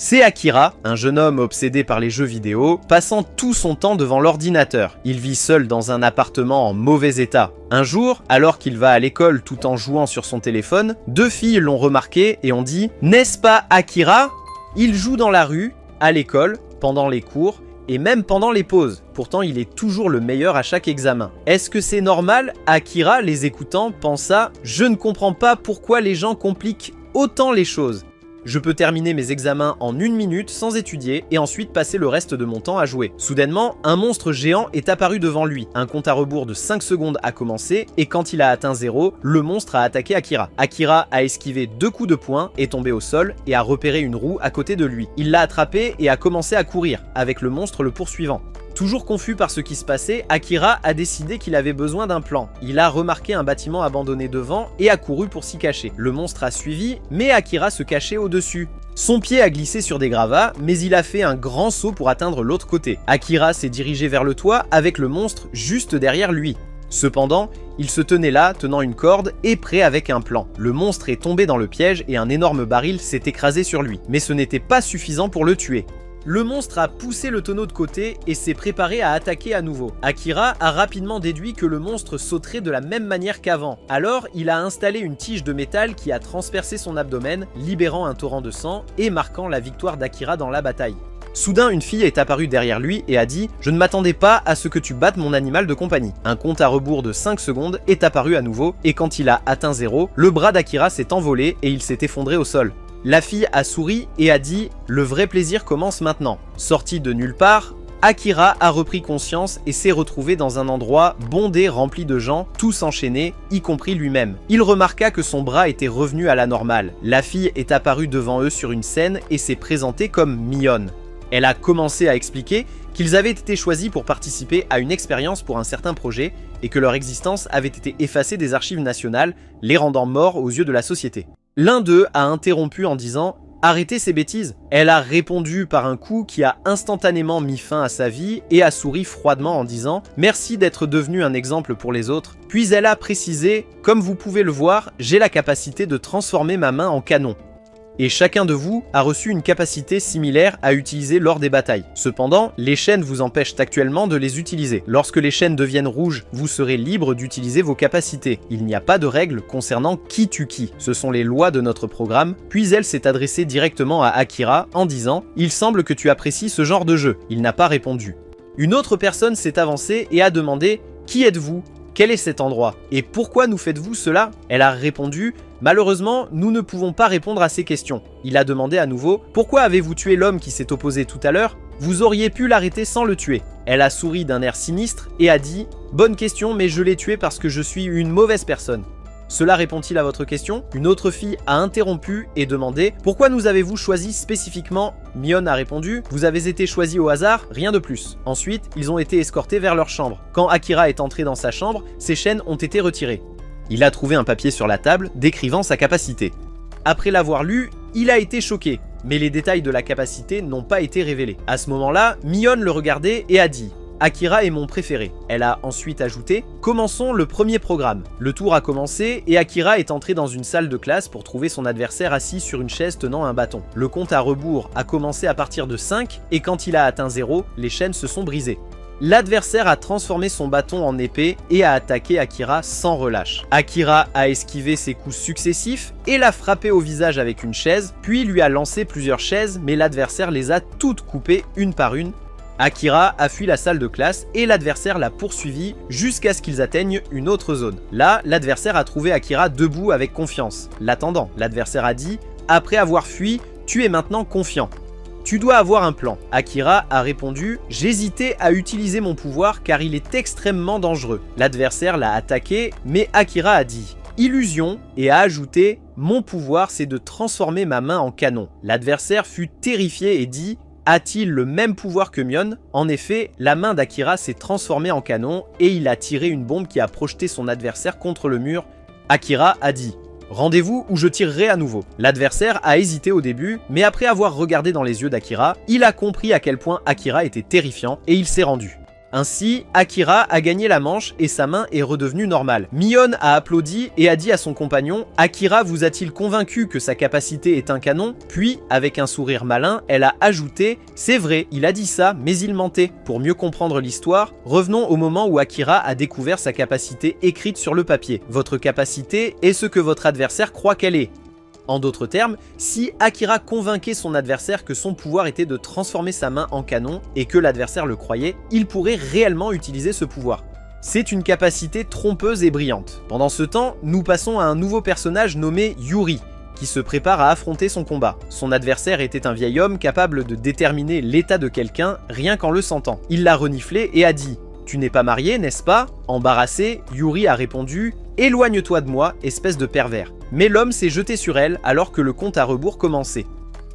C'est Akira, un jeune homme obsédé par les jeux vidéo, passant tout son temps devant l'ordinateur. Il vit seul dans un appartement en mauvais état. Un jour, alors qu'il va à l'école tout en jouant sur son téléphone, deux filles l'ont remarqué et ont dit « N'est-ce pas Akira ?» Il joue dans la rue, à l'école, pendant les cours, et même pendant les pauses. Pourtant, il est toujours le meilleur à chaque examen. Est-ce que c'est normal? Akira, les écoutant, pensa « Je ne comprends pas pourquoi les gens compliquent autant les choses. Je peux terminer mes examens en 1 minute sans étudier et ensuite passer le reste de mon temps à jouer. » Soudainement, un monstre géant est apparu devant lui. Un compte à rebours de 5 secondes a commencé et quand il a atteint 0, le monstre a attaqué Akira. Akira a esquivé 2 coups de poing, est tombé au sol et a repéré une roue à côté de lui. Il l'a attrapé et a commencé à courir, avec le monstre le poursuivant. Toujours confus par ce qui se passait, Akira a décidé qu'il avait besoin d'un plan. Il a remarqué un bâtiment abandonné devant et a couru pour s'y cacher. Le monstre a suivi, mais Akira se cachait au-dessus. Son pied a glissé sur des gravats, mais il a fait un grand saut pour atteindre l'autre côté. Akira s'est dirigé vers le toit avec le monstre juste derrière lui. Cependant, il se tenait là, tenant une corde et prêt avec un plan. Le monstre est tombé dans le piège et un énorme baril s'est écrasé sur lui. Mais ce n'était pas suffisant pour le tuer. Le monstre a poussé le tonneau de côté et s'est préparé à attaquer à nouveau. Akira a rapidement déduit que le monstre sauterait de la même manière qu'avant. Alors, il a installé une tige de métal qui a transpercé son abdomen, libérant un torrent de sang et marquant la victoire d'Akira dans la bataille. Soudain, une fille est apparue derrière lui et a dit « Je ne m'attendais pas à ce que tu battes mon animal de compagnie ». Un compte à rebours de 5 secondes est apparu à nouveau et quand il a atteint 0, le bras d'Akira s'est envolé et il s'est effondré au sol. La fille a souri et a dit « Le vrai plaisir commence maintenant ». Sorti de nulle part, Akira a repris conscience et s'est retrouvé dans un endroit bondé rempli de gens, tous enchaînés, y compris lui-même. Il remarqua que son bras était revenu à la normale. La fille est apparue devant eux sur une scène et s'est présentée comme Mion. Elle a commencé à expliquer qu'ils avaient été choisis pour participer à une expérience pour un certain projet et que leur existence avait été effacée des archives nationales, les rendant morts aux yeux de la société. L'un d'eux a interrompu en disant « Arrêtez ces bêtises !» Elle a répondu par un coup qui a instantanément mis fin à sa vie et a souri froidement en disant « Merci d'être devenu un exemple pour les autres ». Puis elle a précisé « Comme vous pouvez le voir, j'ai la capacité de transformer ma main en canon. » Et chacun de vous a reçu une capacité similaire à utiliser lors des batailles. Cependant, les chaînes vous empêchent actuellement de les utiliser. Lorsque les chaînes deviennent rouges, vous serez libre d'utiliser vos capacités. Il n'y a pas de règles concernant qui tue qui. Ce sont les lois de notre programme. Puis elle s'est adressée directement à Akira en disant « Il semble que tu apprécies ce genre de jeu ». Il n'a pas répondu. Une autre personne s'est avancée et a demandé « Qui êtes-vous ? Quel est cet endroit? Et pourquoi nous faites-vous cela ?» Elle a répondu « Malheureusement, nous ne pouvons pas répondre à ces questions. » Il a demandé à nouveau « Pourquoi avez-vous tué l'homme qui s'est opposé tout à l'heure? Vous auriez pu l'arrêter sans le tuer. » Elle a souri d'un air sinistre et a dit « Bonne question, mais je l'ai tué parce que je suis une mauvaise personne. » Cela répond-il à votre question? Une autre fille a interrompu et demandé « Pourquoi nous avez-vous choisi spécifiquement ?» Mion a répondu « Vous avez été choisi au hasard, rien de plus. » Ensuite, ils ont été escortés vers leur chambre. Quand Akira est entré dans sa chambre, ses chaînes ont été retirées. Il a trouvé un papier sur la table décrivant sa capacité. Après l'avoir lu, il a été choqué, mais les détails de la capacité n'ont pas été révélés. À ce moment-là, Mion le regardait et a dit « Akira est mon préféré ». Elle a ensuite ajouté « Commençons le premier programme ». Le tour a commencé et Akira est entré dans une salle de classe pour trouver son adversaire assis sur une chaise tenant un bâton. Le compte à rebours a commencé à partir de 5 et quand il a atteint 0, les chaînes se sont brisées. L'adversaire a transformé son bâton en épée et a attaqué Akira sans relâche. Akira a esquivé ses coups successifs et l'a frappé au visage avec une chaise, puis lui a lancé plusieurs chaises, mais l'adversaire les a toutes coupées une par une. Akira a fui la salle de classe et l'adversaire l'a poursuivi jusqu'à ce qu'ils atteignent une autre zone. Là, l'adversaire a trouvé Akira debout avec confiance. L'attendant, l'adversaire a dit « Après avoir fui, tu es maintenant confiant. Tu dois avoir un plan. » Akira a répondu « J'hésitais à utiliser mon pouvoir car il est extrêmement dangereux. » L'adversaire l'a attaqué, mais Akira a dit « Illusion » et a ajouté « Mon pouvoir c'est de transformer ma main en canon. » L'adversaire fut terrifié et dit « A-t-il le même pouvoir que Mion ?» En effet, la main d'Akira s'est transformée en canon et il a tiré une bombe qui a projeté son adversaire contre le mur. Akira a dit « Rendez-vous ou je tirerai à nouveau. » L'adversaire a hésité au début, mais après avoir regardé dans les yeux d'Akira, il a compris à quel point Akira était terrifiant et il s'est rendu. Ainsi, Akira a gagné la manche et sa main est redevenue normale. Mion a applaudi et a dit à son compagnon « Akira vous a-t-il convaincu que sa capacité est un canon ?» Puis, avec un sourire malin, elle a ajouté « C'est vrai, il a dit ça, mais il mentait. » Pour mieux comprendre l'histoire, revenons au moment où Akira a découvert sa capacité écrite sur le papier. Votre capacité est ce que votre adversaire croit qu'elle est. En d'autres termes, si Akira convainquait son adversaire que son pouvoir était de transformer sa main en canon et que l'adversaire le croyait, il pourrait réellement utiliser ce pouvoir. C'est une capacité trompeuse et brillante. Pendant ce temps, nous passons à un nouveau personnage nommé Yuri, qui se prépare à affronter son combat. Son adversaire était un vieil homme capable de déterminer l'état de quelqu'un rien qu'en le sentant. Il l'a reniflé et a dit « Tu n'es pas marié, n'est-ce pas ?» Embarrassé, Yuri a répondu « Éloigne-toi de moi, espèce de pervers ». Mais l'homme s'est jeté sur elle alors que le compte à rebours commençait.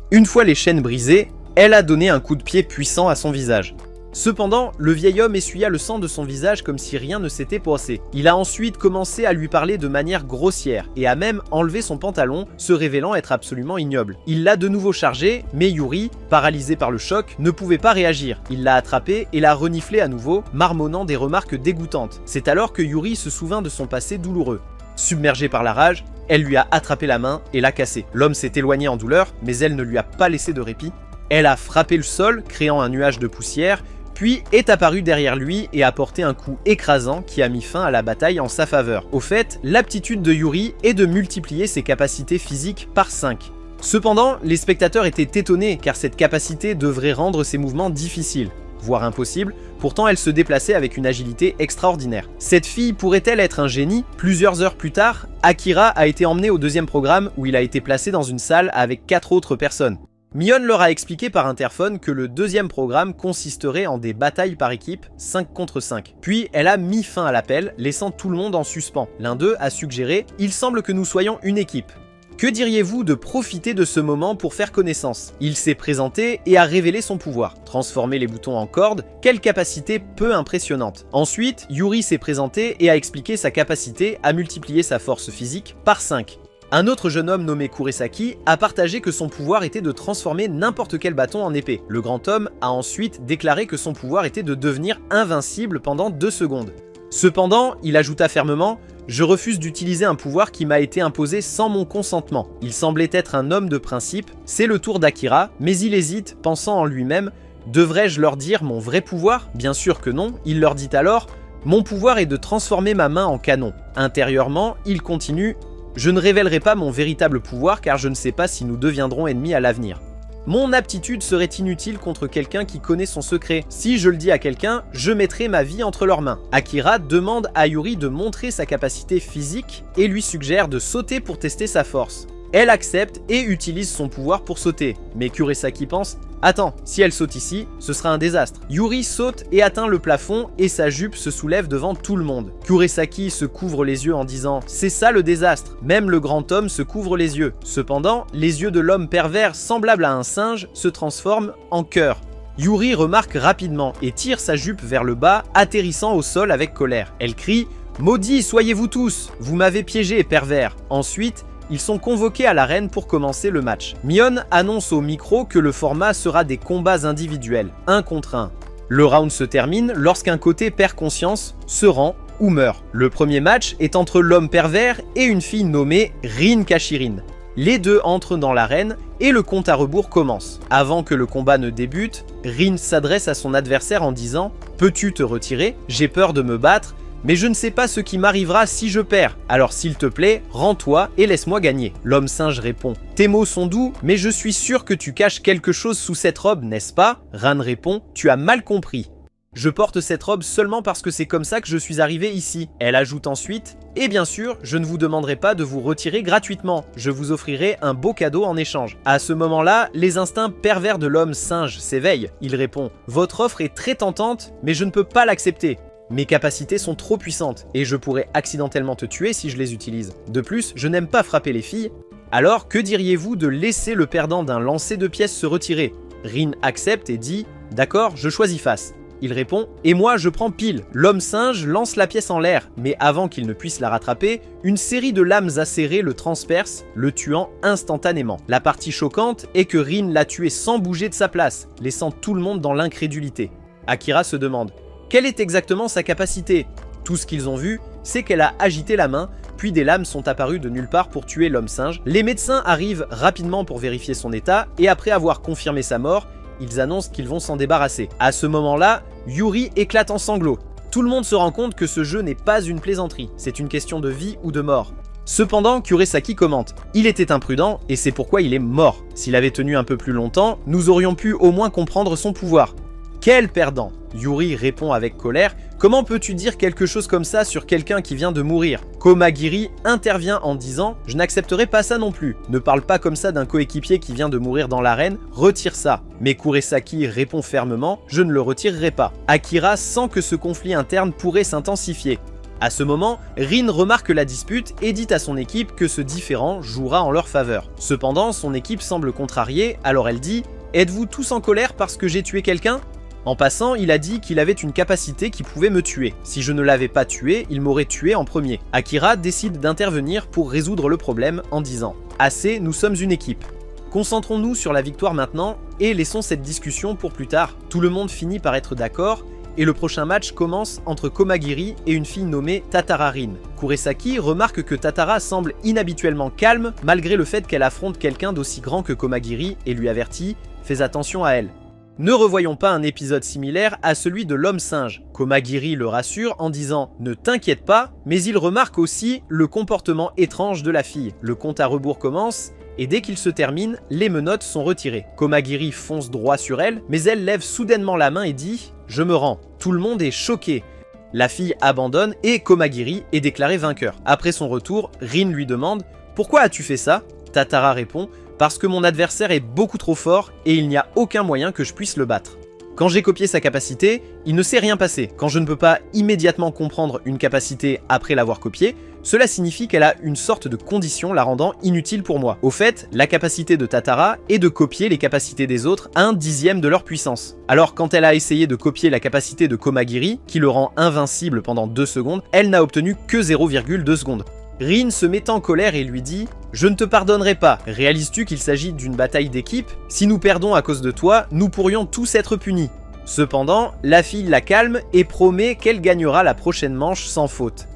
Une fois les chaînes brisées, elle a donné un coup de pied puissant à son visage. Cependant, le vieil homme essuya le sang de son visage comme si rien ne s'était passé. Il a ensuite commencé à lui parler de manière grossière et a même enlevé son pantalon, se révélant être absolument ignoble. Il l'a de nouveau chargé, mais Yuri, paralysé par le choc, ne pouvait pas réagir. Il l'a attrapé et l'a reniflé à nouveau, marmonnant des remarques dégoûtantes. C'est alors que Yuri se souvint de son passé douloureux. Submergée par la rage, elle lui a attrapé la main et l'a cassée. L'homme s'est éloigné en douleur, mais elle ne lui a pas laissé de répit. Elle a frappé le sol, créant un nuage de poussière, puis est apparue derrière lui et a porté un coup écrasant qui a mis fin à la bataille en sa faveur. Au fait, l'aptitude de Yuri est de multiplier ses capacités physiques par 5. Cependant, les spectateurs étaient étonnés car cette capacité devrait rendre ses mouvements difficiles, voire impossibles, pourtant elle se déplaçait avec une agilité extraordinaire. Cette fille pourrait-elle être un génie? Plusieurs heures plus tard, Akira a été emmené au deuxième programme où il a été placé dans une salle avec 4 autres personnes. Mion leur a expliqué par interphone que le deuxième programme consisterait en des batailles par équipe 5 contre 5. Puis elle a mis fin à l'appel, laissant tout le monde en suspens. L'un d'eux a suggéré « Il semble que nous soyons une équipe. Que diriez-vous de profiter de ce moment pour faire connaissance ?» Il s'est présenté et a révélé son pouvoir. Transformer les boutons en cordes, quelle capacité peu impressionnante. Ensuite, Yuri s'est présenté et a expliqué sa capacité à multiplier sa force physique par 5. Un autre jeune homme nommé Kuresaki a partagé que son pouvoir était de transformer n'importe quel bâton en épée. Le grand homme a ensuite déclaré que son pouvoir était de devenir invincible pendant 2 secondes. Cependant, il ajouta fermement « Je refuse d'utiliser un pouvoir qui m'a été imposé sans mon consentement ». Il semblait être un homme de principe, c'est le tour d'Akira, mais il hésite, pensant en lui-même « Devrais-je leur dire mon vrai pouvoir ?» Bien sûr que non, il leur dit alors « Mon pouvoir est de transformer ma main en canon ». Intérieurement, il continue « Je ne révélerai pas mon véritable pouvoir car je ne sais pas si nous deviendrons ennemis à l'avenir. Mon aptitude serait inutile contre quelqu'un qui connaît son secret. Si je le dis à quelqu'un, je mettrai ma vie entre leurs mains. » Akira demande à Yuri de montrer sa capacité physique et lui suggère de sauter pour tester sa force. Elle accepte et utilise son pouvoir pour sauter. Mais Kuresaki pense « Attends, si elle saute ici, ce sera un désastre. » Yuri saute et atteint le plafond et sa jupe se soulève devant tout le monde. Kuresaki se couvre les yeux en disant « C'est ça le désastre !» Même le grand homme se couvre les yeux. Cependant, les yeux de l'homme pervers semblable à un singe se transforment en cœur. Yuri remarque rapidement et tire sa jupe vers le bas, atterrissant au sol avec colère. Elle crie « Maudits soyez-vous tous! Vous m'avez piégé, pervers !» Ensuite, ils sont convoqués à l'arène pour commencer le match. Mion annonce au micro que le format sera des combats individuels, 1 contre 1. Le round se termine lorsqu'un côté perd conscience, se rend ou meurt. Le premier match est entre l'homme pervers et une fille nommée Rin Kashirin. Les deux entrent dans l'arène et le compte à rebours commence. Avant que le combat ne débute, Rin s'adresse à son adversaire en disant « Peux-tu te retirer? J'ai peur de me battre. Mais je ne sais pas ce qui m'arrivera si je perds, alors s'il te plaît, rends-toi et laisse-moi gagner. » L'homme singe répond « Tes mots sont doux, mais je suis sûr que tu caches quelque chose sous cette robe, n'est-ce pas ?» Ran répond « Tu as mal compris. Je porte cette robe seulement parce que c'est comme ça que je suis arrivé ici. » Elle ajoute ensuite « Et bien sûr, je ne vous demanderai pas de vous retirer gratuitement, je vous offrirai un beau cadeau en échange. » À ce moment-là, les instincts pervers de l'homme singe s'éveillent. Il répond « Votre offre est très tentante, mais je ne peux pas l'accepter. Mes capacités sont trop puissantes et je pourrais accidentellement te tuer si je les utilise. De plus, je n'aime pas frapper les filles. Alors, que diriez-vous de laisser le perdant d'un lancer de pièces se retirer ?» Rin accepte et dit « D'accord, je choisis face. » Il répond « Et moi, je prends pile. » L'homme singe lance la pièce en l'air, mais avant qu'il ne puisse la rattraper, une série de lames acérées le transperce, le tuant instantanément. La partie choquante est que Rin l'a tué sans bouger de sa place, laissant tout le monde dans l'incrédulité. Akira se demande « Quelle est exactement sa capacité? Tout ce qu'ils ont vu, c'est qu'elle a agité la main, puis des lames sont apparues de nulle part pour tuer l'homme singe. Les médecins arrivent rapidement pour vérifier son état, et après avoir confirmé sa mort, ils annoncent qu'ils vont s'en débarrasser. À ce moment-là, Yuri éclate en sanglots. Tout le monde se rend compte que ce jeu n'est pas une plaisanterie, c'est une question de vie ou de mort. Cependant, Kuresaki commente « Il était imprudent et c'est pourquoi il est mort. S'il avait tenu un peu plus longtemps, nous aurions pu au moins comprendre son pouvoir. » Quel perdant! Yuri répond avec colère « Comment peux-tu dire quelque chose comme ça sur quelqu'un qui vient de mourir ?» Komagiri intervient en disant « Je n'accepterai pas ça non plus. Ne parle pas comme ça d'un coéquipier qui vient de mourir dans l'arène, retire ça. » Mais Kuresaki répond fermement « Je ne le retirerai pas. » Akira sent que ce conflit interne pourrait s'intensifier. À ce moment, Rin remarque la dispute et dit à son équipe que ce différend jouera en leur faveur. Cependant, son équipe semble contrariée, alors elle dit « Êtes-vous tous en colère parce que j'ai tué quelqu'un ?» En passant, il a dit qu'il avait une capacité qui pouvait me tuer. Si je ne l'avais pas tué, il m'aurait tué en premier. Akira décide d'intervenir pour résoudre le problème en disant « Assez, nous sommes une équipe. Concentrons-nous sur la victoire maintenant et laissons cette discussion pour plus tard. » Tout le monde finit par être d'accord et le prochain match commence entre Komagiri et une fille nommée Tatara Rin. Kuresaki remarque que Tatara semble inhabituellement calme malgré le fait qu'elle affronte quelqu'un d'aussi grand que Komagiri et lui avertit « Fais attention à elle ». Ne revoyons pas un épisode similaire à celui de l'homme singe. Komagiri le rassure en disant « Ne t'inquiète pas », mais il remarque aussi le comportement étrange de la fille. Le compte à rebours commence, et dès qu'il se termine, les menottes sont retirées. Komagiri fonce droit sur elle, mais elle lève soudainement la main et dit « Je me rends ». Tout le monde est choqué. La fille abandonne et Komagiri est déclaré vainqueur. Après son retour, Rin lui demande « Pourquoi as-tu fait ça ?» Tatara répond « Parce que mon adversaire est beaucoup trop fort et il n'y a aucun moyen que je puisse le battre. Quand j'ai copié sa capacité, il ne s'est rien passé. Quand je ne peux pas immédiatement comprendre une capacité après l'avoir copiée, cela signifie qu'elle a une sorte de condition la rendant inutile pour moi. Au fait, la capacité de Tatara est de copier les capacités des autres à 1/10 de leur puissance. Alors quand elle a essayé de copier la capacité de Komagiri, qui le rend invincible pendant 2 secondes, elle n'a obtenu que 0,2 secondes. Rin se met en colère et lui dit « Je ne te pardonnerai pas, réalises-tu qu'il s'agit d'une bataille d'équipe? Si nous perdons à cause de toi, nous pourrions tous être punis. » Cependant, la fille la calme et promet qu'elle gagnera la prochaine manche sans faute.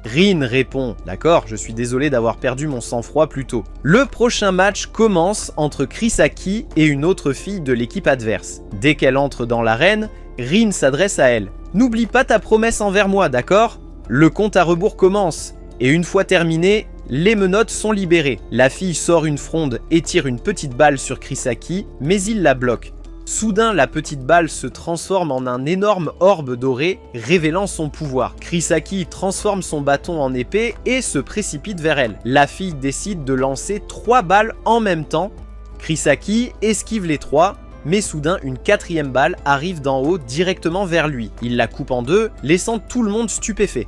Rin répond « D'accord, je suis désolé d'avoir perdu mon sang-froid plus tôt. » Le prochain match commence entre Kuresaki et une autre fille de l'équipe adverse. Dès qu'elle entre dans l'arène, Rin s'adresse à elle. « N'oublie pas ta promesse envers moi, d'accord ?» Le compte à rebours commence. Et une fois terminé, les menottes sont libérées. La fille sort une fronde et tire une petite balle sur Kuresaki, mais il la bloque. Soudain, la petite balle se transforme en un énorme orbe doré, révélant son pouvoir. Kuresaki transforme son bâton en épée et se précipite vers elle. La fille décide de lancer 3 balles en même temps. Kuresaki esquive les 3, mais soudain, une 4e balle arrive d'en haut directement vers lui. Il la coupe en 2, laissant tout le monde stupéfait.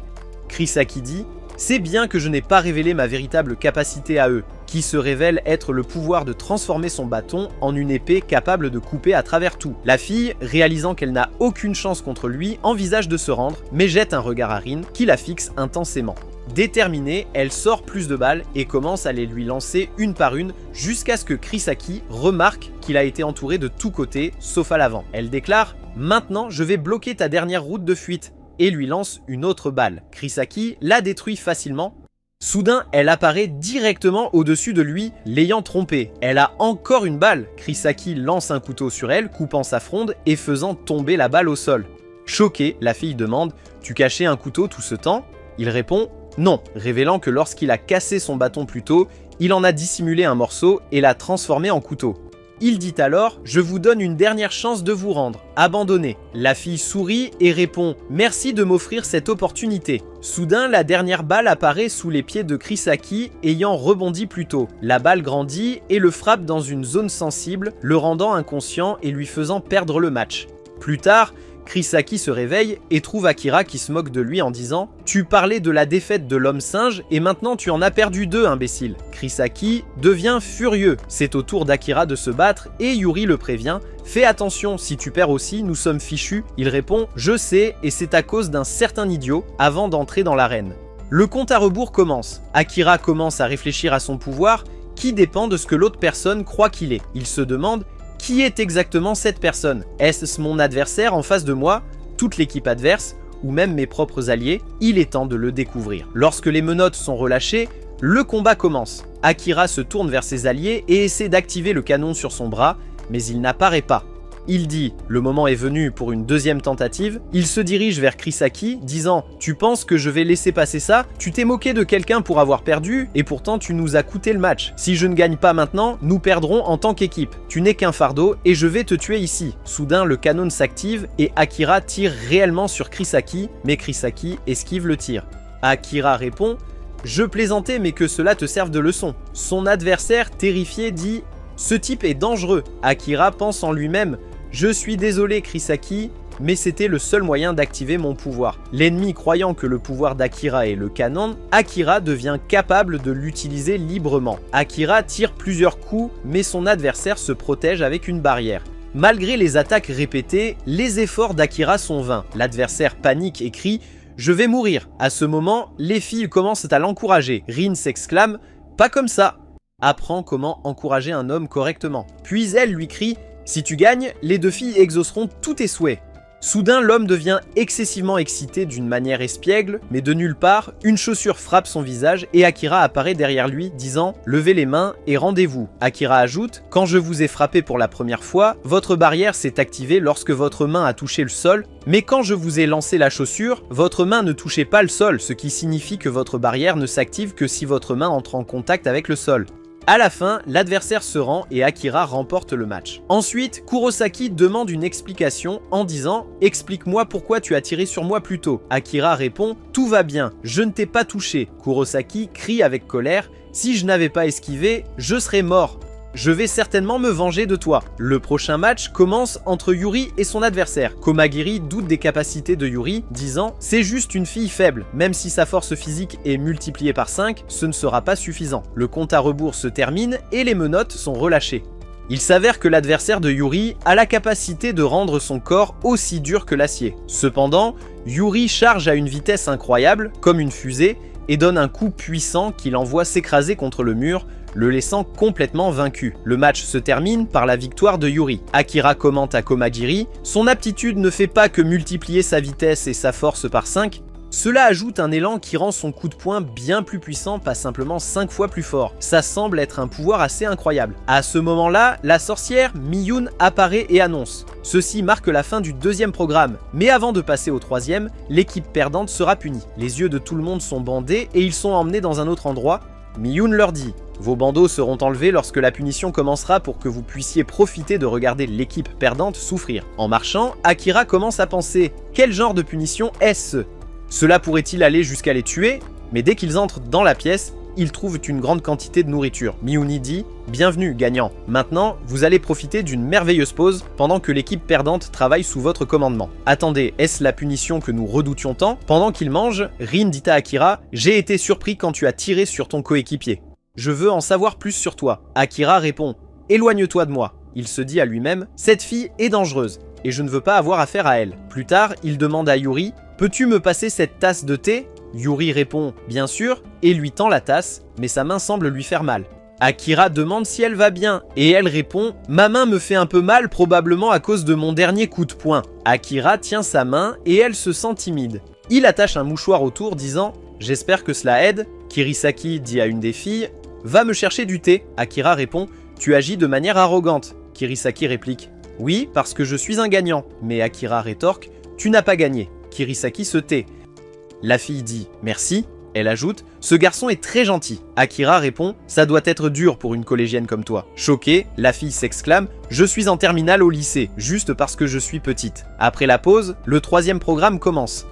Kuresaki dit « C'est bien que je n'ai pas révélé ma véritable capacité à eux, qui se révèle être le pouvoir de transformer son bâton en une épée capable de couper à travers tout. » La fille, réalisant qu'elle n'a aucune chance contre lui, envisage de se rendre, mais jette un regard à Rin qui la fixe intensément. Déterminée, elle sort plus de balles et commence à les lui lancer une par une jusqu'à ce que Kuresaki remarque qu'il a été entouré de tous côtés, sauf à l'avant. Elle déclare « Maintenant, je vais bloquer ta dernière route de fuite » et lui lance une autre balle. Kuresaki la détruit facilement. Soudain, elle apparaît directement au-dessus de lui, l'ayant trompé. Elle a encore une balle. Kuresaki lance un couteau sur elle, coupant sa fronde et faisant tomber la balle au sol. Choquée, la fille demande « Tu cachais un couteau tout ce temps ?» Il répond « Non », révélant que lorsqu'il a cassé son bâton plus tôt, il en a dissimulé un morceau et l'a transformé en couteau. Il dit alors « Je vous donne une dernière chance de vous rendre. Abandonnez. » La fille sourit et répond « Merci de m'offrir cette opportunité. » Soudain, la dernière balle apparaît sous les pieds de Kuresaki, ayant rebondi plus tôt. La balle grandit et le frappe dans une zone sensible, le rendant inconscient et lui faisant perdre le match. Plus tard, Kuresaki se réveille et trouve Akira qui se moque de lui en disant « Tu parlais de la défaite de l'homme singe et maintenant tu en as perdu 2, imbécile. » Kuresaki devient furieux. C'est au tour d'Akira de se battre et Yuri le prévient « Fais attention, si tu perds aussi, nous sommes fichus. » Il répond « Je sais et c'est à cause d'un certain idiot » avant d'entrer dans l'arène. Le compte à rebours commence. Akira commence à réfléchir à son pouvoir qui dépend de ce que l'autre personne croit qu'il est. Il se demande « Qui est exactement cette personne? Est-ce mon adversaire en face de moi? toute l'équipe adverse, ou même mes propres alliés, il est temps de le découvrir. Lorsque les menottes sont relâchées, le combat commence. Akira se tourne vers ses alliés et essaie d'activer le canon sur son bras, mais il n'apparaît pas. Il dit « Le moment est venu pour une deuxième tentative ». Il se dirige vers Chrisaki, disant « Tu penses que je vais laisser passer ça? Tu t'es moqué de quelqu'un pour avoir perdu, et pourtant tu nous as coûté le match. Si je ne gagne pas maintenant, nous perdrons en tant qu'équipe. Tu n'es qu'un fardeau, et je vais te tuer ici. » Soudain, le canon s'active, et Akira tire réellement sur Chrisaki, mais Chrisaki esquive le tir. Akira répond « Je plaisantais, mais que cela te serve de leçon. » Son adversaire, terrifié, dit « Ce type est dangereux. » Akira pense en lui-même « Je suis désolé Chrisaki, mais c'était le seul moyen d'activer mon pouvoir. » L'ennemi croyant que le pouvoir d'Akira est le canon, Akira devient capable de l'utiliser librement. Akira tire plusieurs coups, mais son adversaire se protège avec une barrière. Malgré les attaques répétées, les efforts d'Akira sont vains. L'adversaire panique et crie « Je vais mourir !» À ce moment, les filles commencent à l'encourager. Rin s'exclame « Pas comme ça !» Apprend comment encourager un homme correctement. Puis elle lui crie « Si tu gagnes, les deux filles exauceront tous tes souhaits. » Soudain, l'homme devient excessivement excité d'une manière espiègle, mais de nulle part, une chaussure frappe son visage et Akira apparaît derrière lui, disant « Levez les mains et rendez-vous ». Akira ajoute « Quand je vous ai frappé pour la première fois, votre barrière s'est activée lorsque votre main a touché le sol, mais quand je vous ai lancé la chaussure, votre main ne touchait pas le sol, ce qui signifie que votre barrière ne s'active que si votre main entre en contact avec le sol. » À la fin, l'adversaire se rend et Akira remporte le match. Ensuite, Kurosaki demande une explication en disant « Explique-moi pourquoi tu as tiré sur moi plus tôt ». Akira répond « Tout va bien, je ne t'ai pas touché ». Kurosaki crie avec colère « Si je n'avais pas esquivé, je serais mort. Je vais certainement me venger de toi. » Le prochain match commence entre Yuri et son adversaire. Komagiri doute des capacités de Yuri, disant « C'est juste une fille faible, même si sa force physique est multipliée par 5, ce ne sera pas suffisant. » Le compte à rebours se termine et les menottes sont relâchées. Il s'avère que l'adversaire de Yuri a la capacité de rendre son corps aussi dur que l'acier. Cependant, Yuri charge à une vitesse incroyable, comme une fusée, et donne un coup puissant qui l'envoie s'écraser contre le mur, le laissant complètement vaincu. Le match se termine par la victoire de Yuri. Akira commente à Komagiri « Son aptitude ne fait pas que multiplier sa vitesse et sa force par 5, cela ajoute un élan qui rend son coup de poing bien plus puissant, pas simplement 5 fois plus fort. Ça semble être un pouvoir assez incroyable. » À ce moment-là, la sorcière Miyun apparaît et annonce « Ceci marque la fin du deuxième programme, mais avant de passer au troisième, l'équipe perdante sera punie. » Les yeux de tout le monde sont bandés et ils sont emmenés dans un autre endroit. Miyun leur dit « Vos bandeaux seront enlevés lorsque la punition commencera pour que vous puissiez profiter de regarder l'équipe perdante souffrir. » En marchant, Akira commence à penser « Quel genre de punition est-ce ? Cela pourrait-il aller jusqu'à les tuer ?» Mais dès qu'ils entrent dans la pièce, ils trouvent une grande quantité de nourriture. Miyuni dit « Bienvenue, gagnant. Maintenant, vous allez profiter d'une merveilleuse pause pendant que l'équipe perdante travaille sous votre commandement. » Attendez, est-ce la punition que nous redoutions tant? Pendant qu'ils mangent, Rin dit à Akira « J'ai été surpris quand tu as tiré sur ton coéquipier. Je veux en savoir plus sur toi. » Akira répond « Éloigne-toi de moi. » Il se dit à lui-même « Cette fille est dangereuse, et je ne veux pas avoir affaire à elle. » Plus tard, il demande à Yuri « Peux-tu me passer cette tasse de thé ?» Yuri répond « Bien sûr » et lui tend la tasse, mais sa main semble lui faire mal. Akira demande si elle va bien, et elle répond « Ma main me fait un peu mal, probablement à cause de mon dernier coup de poing. » Akira tient sa main et elle se sent timide. Il attache un mouchoir autour disant « J'espère que cela aide. » Kirisaki dit à une des filles « Va me chercher du thé. » Akira répond « Tu agis de manière arrogante. » Kirisaki réplique « Oui, parce que je suis un gagnant. » Mais Akira rétorque « Tu n'as pas gagné. » Kirisaki se tait. La fille dit « Merci ». Elle ajoute « Ce garçon est très gentil. » Akira répond « Ça doit être dur pour une collégienne comme toi. » Choquée, la fille s'exclame « Je suis en terminale au lycée, juste parce que je suis petite. » Après la pause, le troisième programme commence.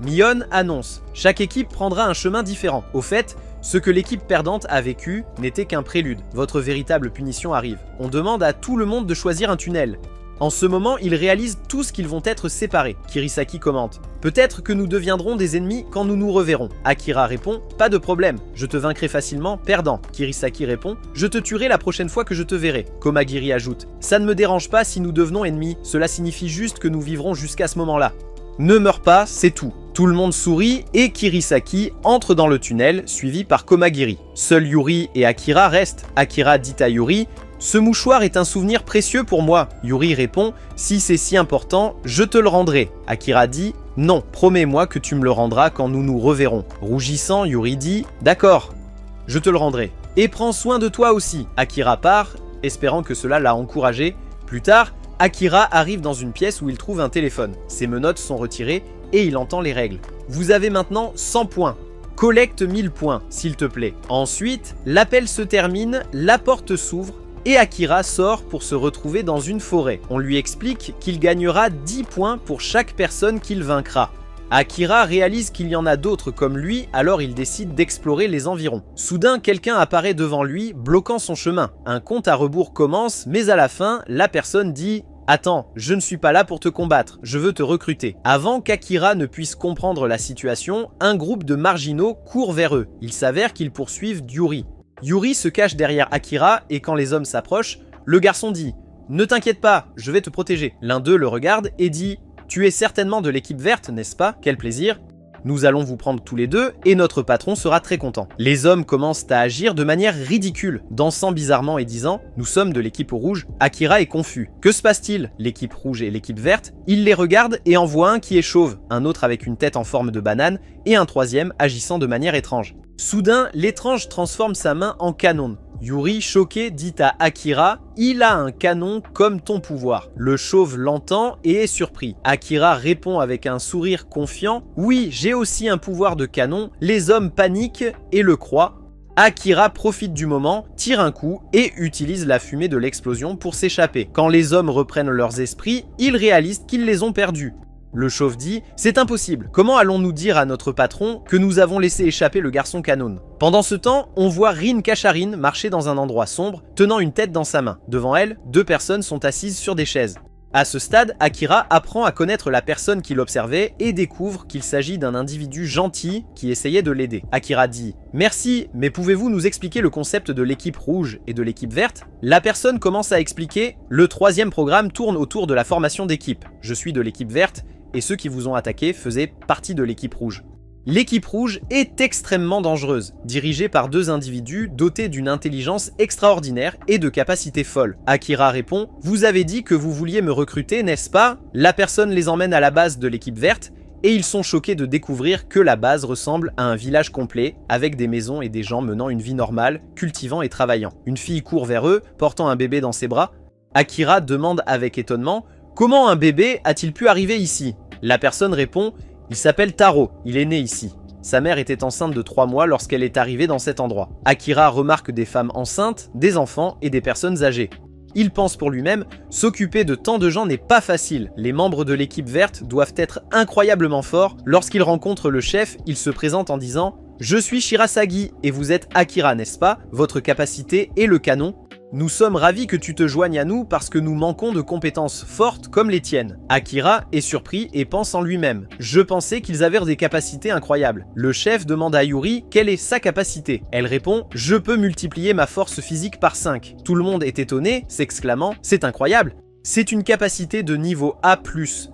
Mion annonce « Chaque équipe prendra un chemin différent. Au fait, ce que l'équipe perdante a vécu n'était qu'un prélude. Votre véritable punition arrive. On demande à tout le monde de choisir un tunnel. » En ce moment, ils réalisent tous qu'ils vont être séparés. Kirisaki commente « Peut-être que nous deviendrons des ennemis quand nous nous reverrons. » Akira répond « Pas de problème, je te vaincrai facilement, perdant. » Kirisaki répond « Je te tuerai la prochaine fois que je te verrai. » Komagiri ajoute « Ça ne me dérange pas si nous devenons ennemis, cela signifie juste que nous vivrons jusqu'à ce moment-là. Ne meurs pas, c'est tout. » Tout le monde sourit et Kirisaki entre dans le tunnel, suivi par Komagiri. Seuls Yuri et Akira restent. Akira dit à Yuri « Ce mouchoir est un souvenir précieux pour moi. Yuri répond « Si c'est si important, je te le rendrai ». Akira dit « Non, promets-moi que tu me le rendras quand nous nous reverrons ». Rougissant, Yuri dit « D'accord, je te le rendrai. Et prends soin de toi aussi ». Akira part, espérant que cela l'a encouragé. Plus tard, Akira arrive dans une pièce où il trouve un téléphone. Ses menottes sont retirées et il entend les règles. Vous avez maintenant 100 points. Collecte 1000 points, s'il te plaît. Ensuite, l'appel se termine, la porte s'ouvre et Akira sort pour se retrouver dans une forêt. On lui explique qu'il gagnera 10 points pour chaque personne qu'il vaincra. Akira réalise qu'il y en a d'autres comme lui, alors il décide d'explorer les environs. Soudain, quelqu'un apparaît devant lui, bloquant son chemin. Un compte à rebours commence, mais à la fin, la personne dit « Attends, je ne suis pas là pour te combattre, je veux te recruter ». Avant qu'Akira ne puisse comprendre la situation, un groupe de marginaux court vers eux. Il s'avère qu'ils poursuivent Yuri. Yuri se cache derrière Akira et quand les hommes s'approchent, le garçon dit « Ne t'inquiète pas, je vais te protéger ». L'un d'eux le regarde et dit « Tu es certainement de l'équipe verte, n'est-ce pas? Quel plaisir. Nous allons vous prendre tous les deux et notre patron sera très content ». Les hommes commencent à agir de manière ridicule, dansant bizarrement et disant « Nous sommes de l'équipe rouge ». Akira est confus. Que se passe-t-il? L'équipe rouge et l'équipe verte. Il les regarde et en voit un qui est chauve, un autre avec une tête en forme de banane et un troisième agissant de manière étrange. Soudain, l'étrange transforme sa main en canon. Yuri, choqué, dit à Akira « Il a un canon comme ton pouvoir ». Le chauve l'entend et est surpris. Akira répond avec un sourire confiant « Oui, j'ai aussi un pouvoir de canon ». Les hommes paniquent et le croient. Akira profite du moment, tire un coup et utilise la fumée de l'explosion pour s'échapper. Quand les hommes reprennent leurs esprits, ils réalisent qu'ils les ont perdus. Le chauve dit « C'est impossible, comment allons-nous dire à notre patron que nous avons laissé échapper le garçon canon ?» Pendant ce temps, on voit Rin Kasharin marcher dans un endroit sombre, tenant une tête dans sa main. Devant elle, 2 personnes sont assises sur des chaises. À ce stade, Akira apprend à connaître la personne qui l'observait et découvre qu'il s'agit d'un individu gentil qui essayait de l'aider. Akira dit « Merci, mais pouvez-vous nous expliquer le concept de l'équipe rouge et de l'équipe verte ?» La personne commence à expliquer « Le 3e programme tourne autour de la formation d'équipe. Je suis de l'équipe verte et ceux qui vous ont attaqué faisaient partie de l'équipe rouge. L'équipe rouge est extrêmement dangereuse, dirigée par 2 individus dotés d'une intelligence extraordinaire et de capacités folles. Akira répond « Vous avez dit que vous vouliez me recruter, n'est-ce pas ?» La personne les emmène à la base de l'équipe verte et ils sont choqués de découvrir que la base ressemble à un village complet, avec des maisons et des gens menant une vie normale, cultivant et travaillant. Une fille court vers eux, portant un bébé dans ses bras. Akira demande avec étonnement « Comment un bébé a-t-il pu arriver ici ?» La personne répond « Il s'appelle Taro, il est né ici. Sa mère était enceinte de 3 mois lorsqu'elle est arrivée dans cet endroit. » Akira remarque des femmes enceintes, des enfants et des personnes âgées. Il pense pour lui-même « S'occuper de tant de gens n'est pas facile. Les membres de l'équipe verte doivent être incroyablement forts. » Lorsqu'il rencontre le chef, il se présente en disant « Je suis Shirasagi et vous êtes Akira, n'est-ce pas? Votre capacité est le canon. Nous sommes ravis que tu te joignes à nous parce que nous manquons de compétences fortes comme les tiennes. » Akira est surpris et pense en lui-même. « Je pensais qu'ils avaient des capacités incroyables. » Le chef demande à Yuri quelle est sa capacité. Elle répond « Je peux multiplier ma force physique par 5. » Tout le monde est étonné, s'exclamant « C'est incroyable !» C'est une capacité de niveau A+.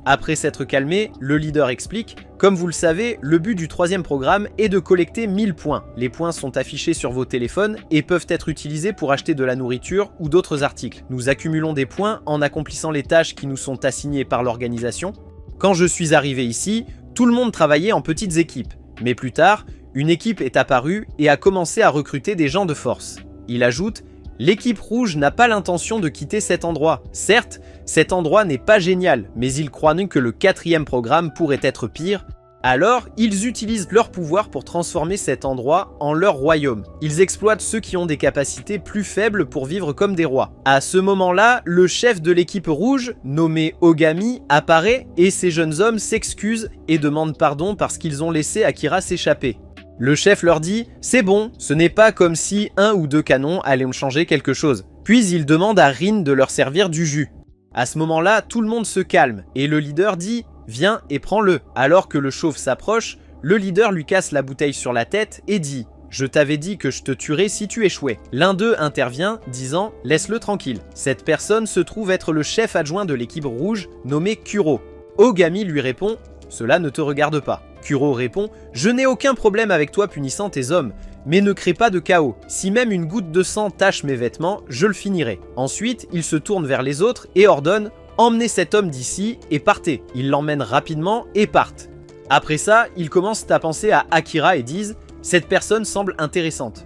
Après s'être calmé, le leader explique « Comme vous le savez, le but du 3e programme est de collecter 1000 points. Les points sont affichés sur vos téléphones et peuvent être utilisés pour acheter de la nourriture ou d'autres articles. Nous accumulons des points en accomplissant les tâches qui nous sont assignées par l'organisation. Quand je suis arrivé ici, tout le monde travaillait en petites équipes. Mais plus tard, une équipe est apparue et a commencé à recruter des gens de force. » Il ajoute « L'équipe rouge n'a pas l'intention de quitter cet endroit. Certes, cet endroit n'est pas génial, mais ils croient que le 4e programme pourrait être pire. Alors, ils utilisent leur pouvoir pour transformer cet endroit en leur royaume. Ils exploitent ceux qui ont des capacités plus faibles pour vivre comme des rois. » À ce moment-là, le chef de l'équipe rouge, nommé Ogami, apparaît et ces jeunes hommes s'excusent et demandent pardon parce qu'ils ont laissé Akira s'échapper. Le chef leur dit « C'est bon, ce n'est pas comme si 1 ou 2 canons allaient me changer quelque chose. » Puis il demande à Rin de leur servir du jus. À ce moment-là, tout le monde se calme et le leader dit « Viens et prends-le ». Alors que le chauve s'approche, le leader lui casse la bouteille sur la tête et dit « Je t'avais dit que je te tuerais si tu échouais ». L'un d'eux intervient, disant « Laisse-le tranquille ». Cette personne se trouve être le chef adjoint de l'équipe rouge, nommé Kuro. Ogami lui répond « Cela ne te regarde pas ». Kuro répond « Je n'ai aucun problème avec toi punissant tes hommes, mais ne crée pas de chaos. Si même une goutte de sang tache mes vêtements, je le finirai. Ensuite, il se tourne vers les autres et ordonne « Emmenez cet homme d'ici et partez ». Ils l'emmènent rapidement et partent. Après ça, ils commencent à penser à Akira et disent « Cette personne semble intéressante ».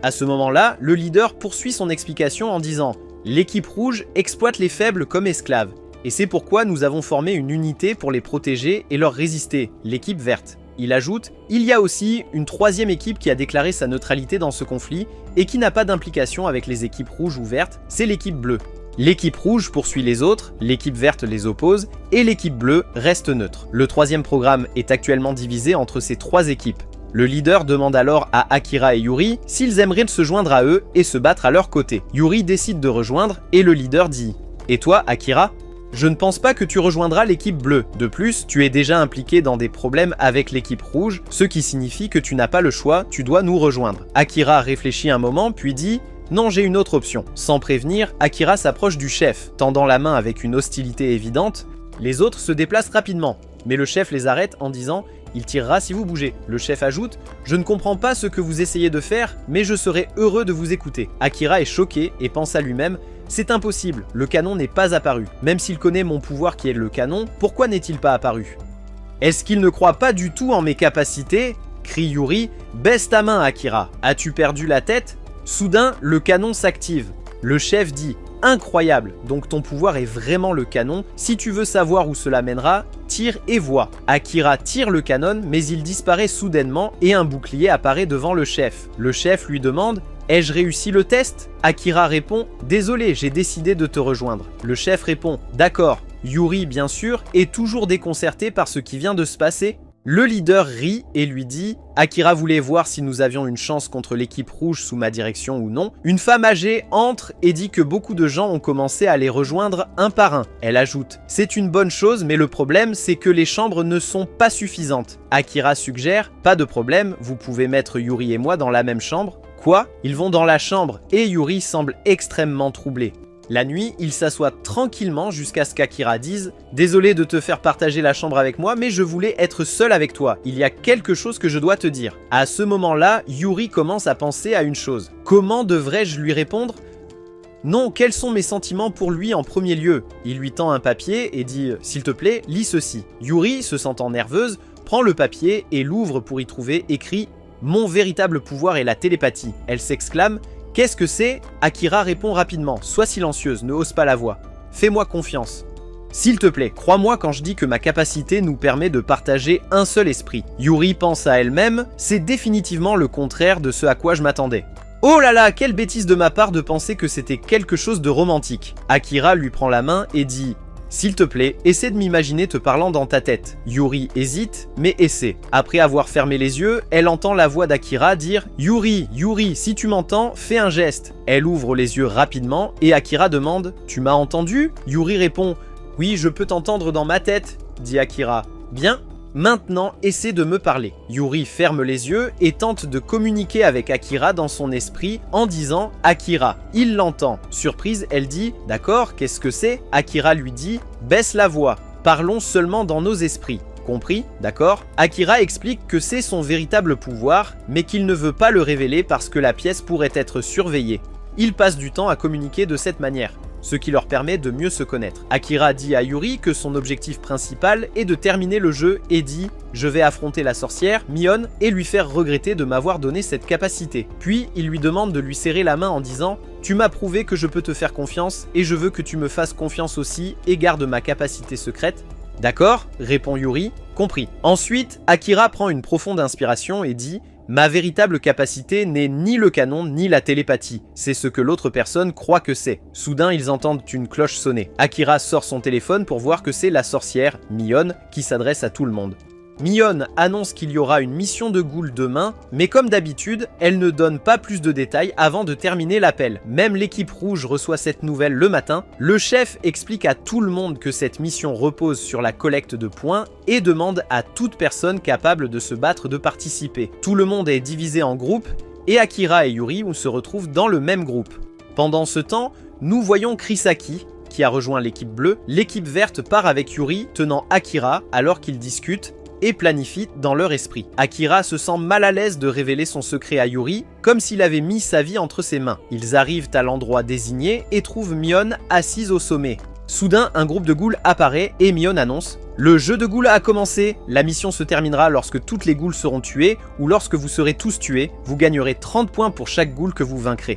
À ce moment-là, le leader poursuit son explication en disant « L'équipe rouge exploite les faibles comme esclaves, et c'est pourquoi nous avons formé une unité pour les protéger et leur résister, l'équipe verte. » Il ajoute « Il y a aussi une troisième équipe qui a déclaré sa neutralité dans ce conflit et qui n'a pas d'implication avec les équipes rouges ou vertes, c'est l'équipe bleue. L'équipe rouge poursuit les autres, l'équipe verte les oppose, et l'équipe bleue reste neutre. Le troisième programme est actuellement divisé entre ces trois équipes. Le leader demande alors à Akira et Yuri s'ils aimeraient se joindre à eux et se battre à leur côté. Yuri décide de rejoindre et le leader dit « Et toi, Akira ? Je ne pense pas que tu rejoindras l'équipe bleue. De plus, tu es déjà impliqué dans des problèmes avec l'équipe rouge, ce qui signifie que tu n'as pas le choix, tu dois nous rejoindre. » Akira réfléchit un moment puis dit « Non, j'ai une autre option. » Sans prévenir, Akira s'approche du chef, tendant la main avec une hostilité évidente. Les autres se déplacent rapidement, mais le chef les arrête en disant « Il tirera si vous bougez. » Le chef ajoute « Je ne comprends pas ce que vous essayez de faire, mais je serai heureux de vous écouter. » Akira est choqué et pense à lui-même « C'est impossible, le canon n'est pas apparu. Même s'il connaît mon pouvoir qui est le canon, pourquoi n'est-il pas apparu ? Est-ce qu'il ne croit pas du tout en mes capacités ?» crie Yuri. « Baisse ta main, Akira. As-tu perdu la tête ?» Soudain, le canon s'active. Le chef dit « Incroyable, donc ton pouvoir est vraiment le canon. Si tu veux savoir où cela mènera, tire et vois. » Akira tire le canon, mais il disparaît soudainement et un bouclier apparaît devant le chef. Le chef lui demande « Ai-je réussi le test ?» Akira répond « Désolé, j'ai décidé de te rejoindre. » Le chef répond « D'accord. » Yuri, bien sûr, est toujours déconcerté par ce qui vient de se passer. Le leader rit et lui dit « Akira voulait voir si nous avions une chance contre l'équipe rouge sous ma direction ou non. » Une femme âgée entre et dit que beaucoup de gens ont commencé à les rejoindre un par un. Elle ajoute « C'est une bonne chose, mais le problème c'est que les chambres ne sont pas suffisantes. » Akira suggère « Pas de problème, vous pouvez mettre Yuri et moi dans la même chambre. » Quoi ? Ils vont dans la chambre et Yuri semble extrêmement troublé. La nuit, il s'assoit tranquillement jusqu'à ce qu'Akira dise « Désolé de te faire partager la chambre avec moi, mais je voulais être seul avec toi. Il y a quelque chose que je dois te dire. » À ce moment-là, Yuri commence à penser à une chose. Comment devrais-je lui répondre ? Non, quels sont mes sentiments pour lui en premier lieu ? Il lui tend un papier et dit « S'il te plaît, lis ceci. » Yuri, se sentant nerveuse, prend le papier et l'ouvre pour y trouver écrit « Mon véritable pouvoir est la télépathie. » Elle s'exclame « Qu'est-ce que c'est ?» Akira répond rapidement. Sois silencieuse, ne hausse pas la voix. Fais-moi confiance. S'il te plaît, crois-moi quand je dis que ma capacité nous permet de partager un seul esprit. Yuri pense à elle-même, c'est définitivement le contraire de ce à quoi je m'attendais. Oh là là, quelle bêtise de ma part de penser que c'était quelque chose de romantique. Akira lui prend la main et dit « S'il te plaît, essaie de m'imaginer te parlant dans ta tête. » Yuri hésite, mais essaie. Après avoir fermé les yeux, elle entend la voix d'Akira dire « Yuri, Yuri, si tu m'entends, fais un geste. » Elle ouvre les yeux rapidement et Akira demande « Tu m'as entendu ?» Yuri répond « Oui, je peux t'entendre dans ma tête. » dit Akira. « Bien. Maintenant, essaie de me parler. » Yuri ferme les yeux et tente de communiquer avec Akira dans son esprit en disant « Akira ». Il l'entend. Surprise, elle dit « D'accord, qu'est-ce que c'est ?» Akira lui dit « Baisse la voix. Parlons seulement dans nos esprits. » Compris, d'accord? Akira explique que c'est son véritable pouvoir, mais qu'il ne veut pas le révéler parce que la pièce pourrait être surveillée. Ils passent du temps à communiquer de cette manière, ce qui leur permet de mieux se connaître. Akira dit à Yuri que son objectif principal est de terminer le jeu et dit « Je vais affronter la sorcière, Mion, et lui faire regretter de m'avoir donné cette capacité. » Puis il lui demande de lui serrer la main en disant « Tu m'as prouvé que je peux te faire confiance et je veux que tu me fasses confiance aussi et garde ma capacité secrète. » « D'accord » répond Yuri, « Compris. » Ensuite, Akira prend une profonde inspiration et dit « Ma véritable capacité n'est ni le canon ni la télépathie, c'est ce que l'autre personne croit que c'est. » Soudain, ils entendent une cloche sonner. Akira sort son téléphone pour voir que c'est la sorcière, Mion, qui s'adresse à tout le monde. Mion annonce qu'il y aura une mission de Ghoul demain, mais comme d'habitude, elle ne donne pas plus de détails avant de terminer l'appel. Même l'équipe rouge reçoit cette nouvelle le matin. Le chef explique à tout le monde que cette mission repose sur la collecte de points et demande à toute personne capable de se battre de participer. Tout le monde est divisé en groupes et Akira et Yuri se retrouvent dans le même groupe. Pendant ce temps, nous voyons Chrisaki, qui a rejoint l'équipe bleue. L'équipe verte part avec Yuri tenant Akira alors qu'ils discutent. et planifient dans leur esprit. Akira se sent mal à l'aise de révéler son secret à Yuri, comme s'il avait mis sa vie entre ses mains. Ils arrivent à l'endroit désigné et trouvent Mion assise au sommet. Soudain, un groupe de ghouls apparaît et Mion annonce « Le jeu de ghouls a commencé, la mission se terminera lorsque toutes les ghouls seront tuées ou lorsque vous serez tous tués, vous gagnerez 30 points pour chaque ghoul que vous vaincrez. »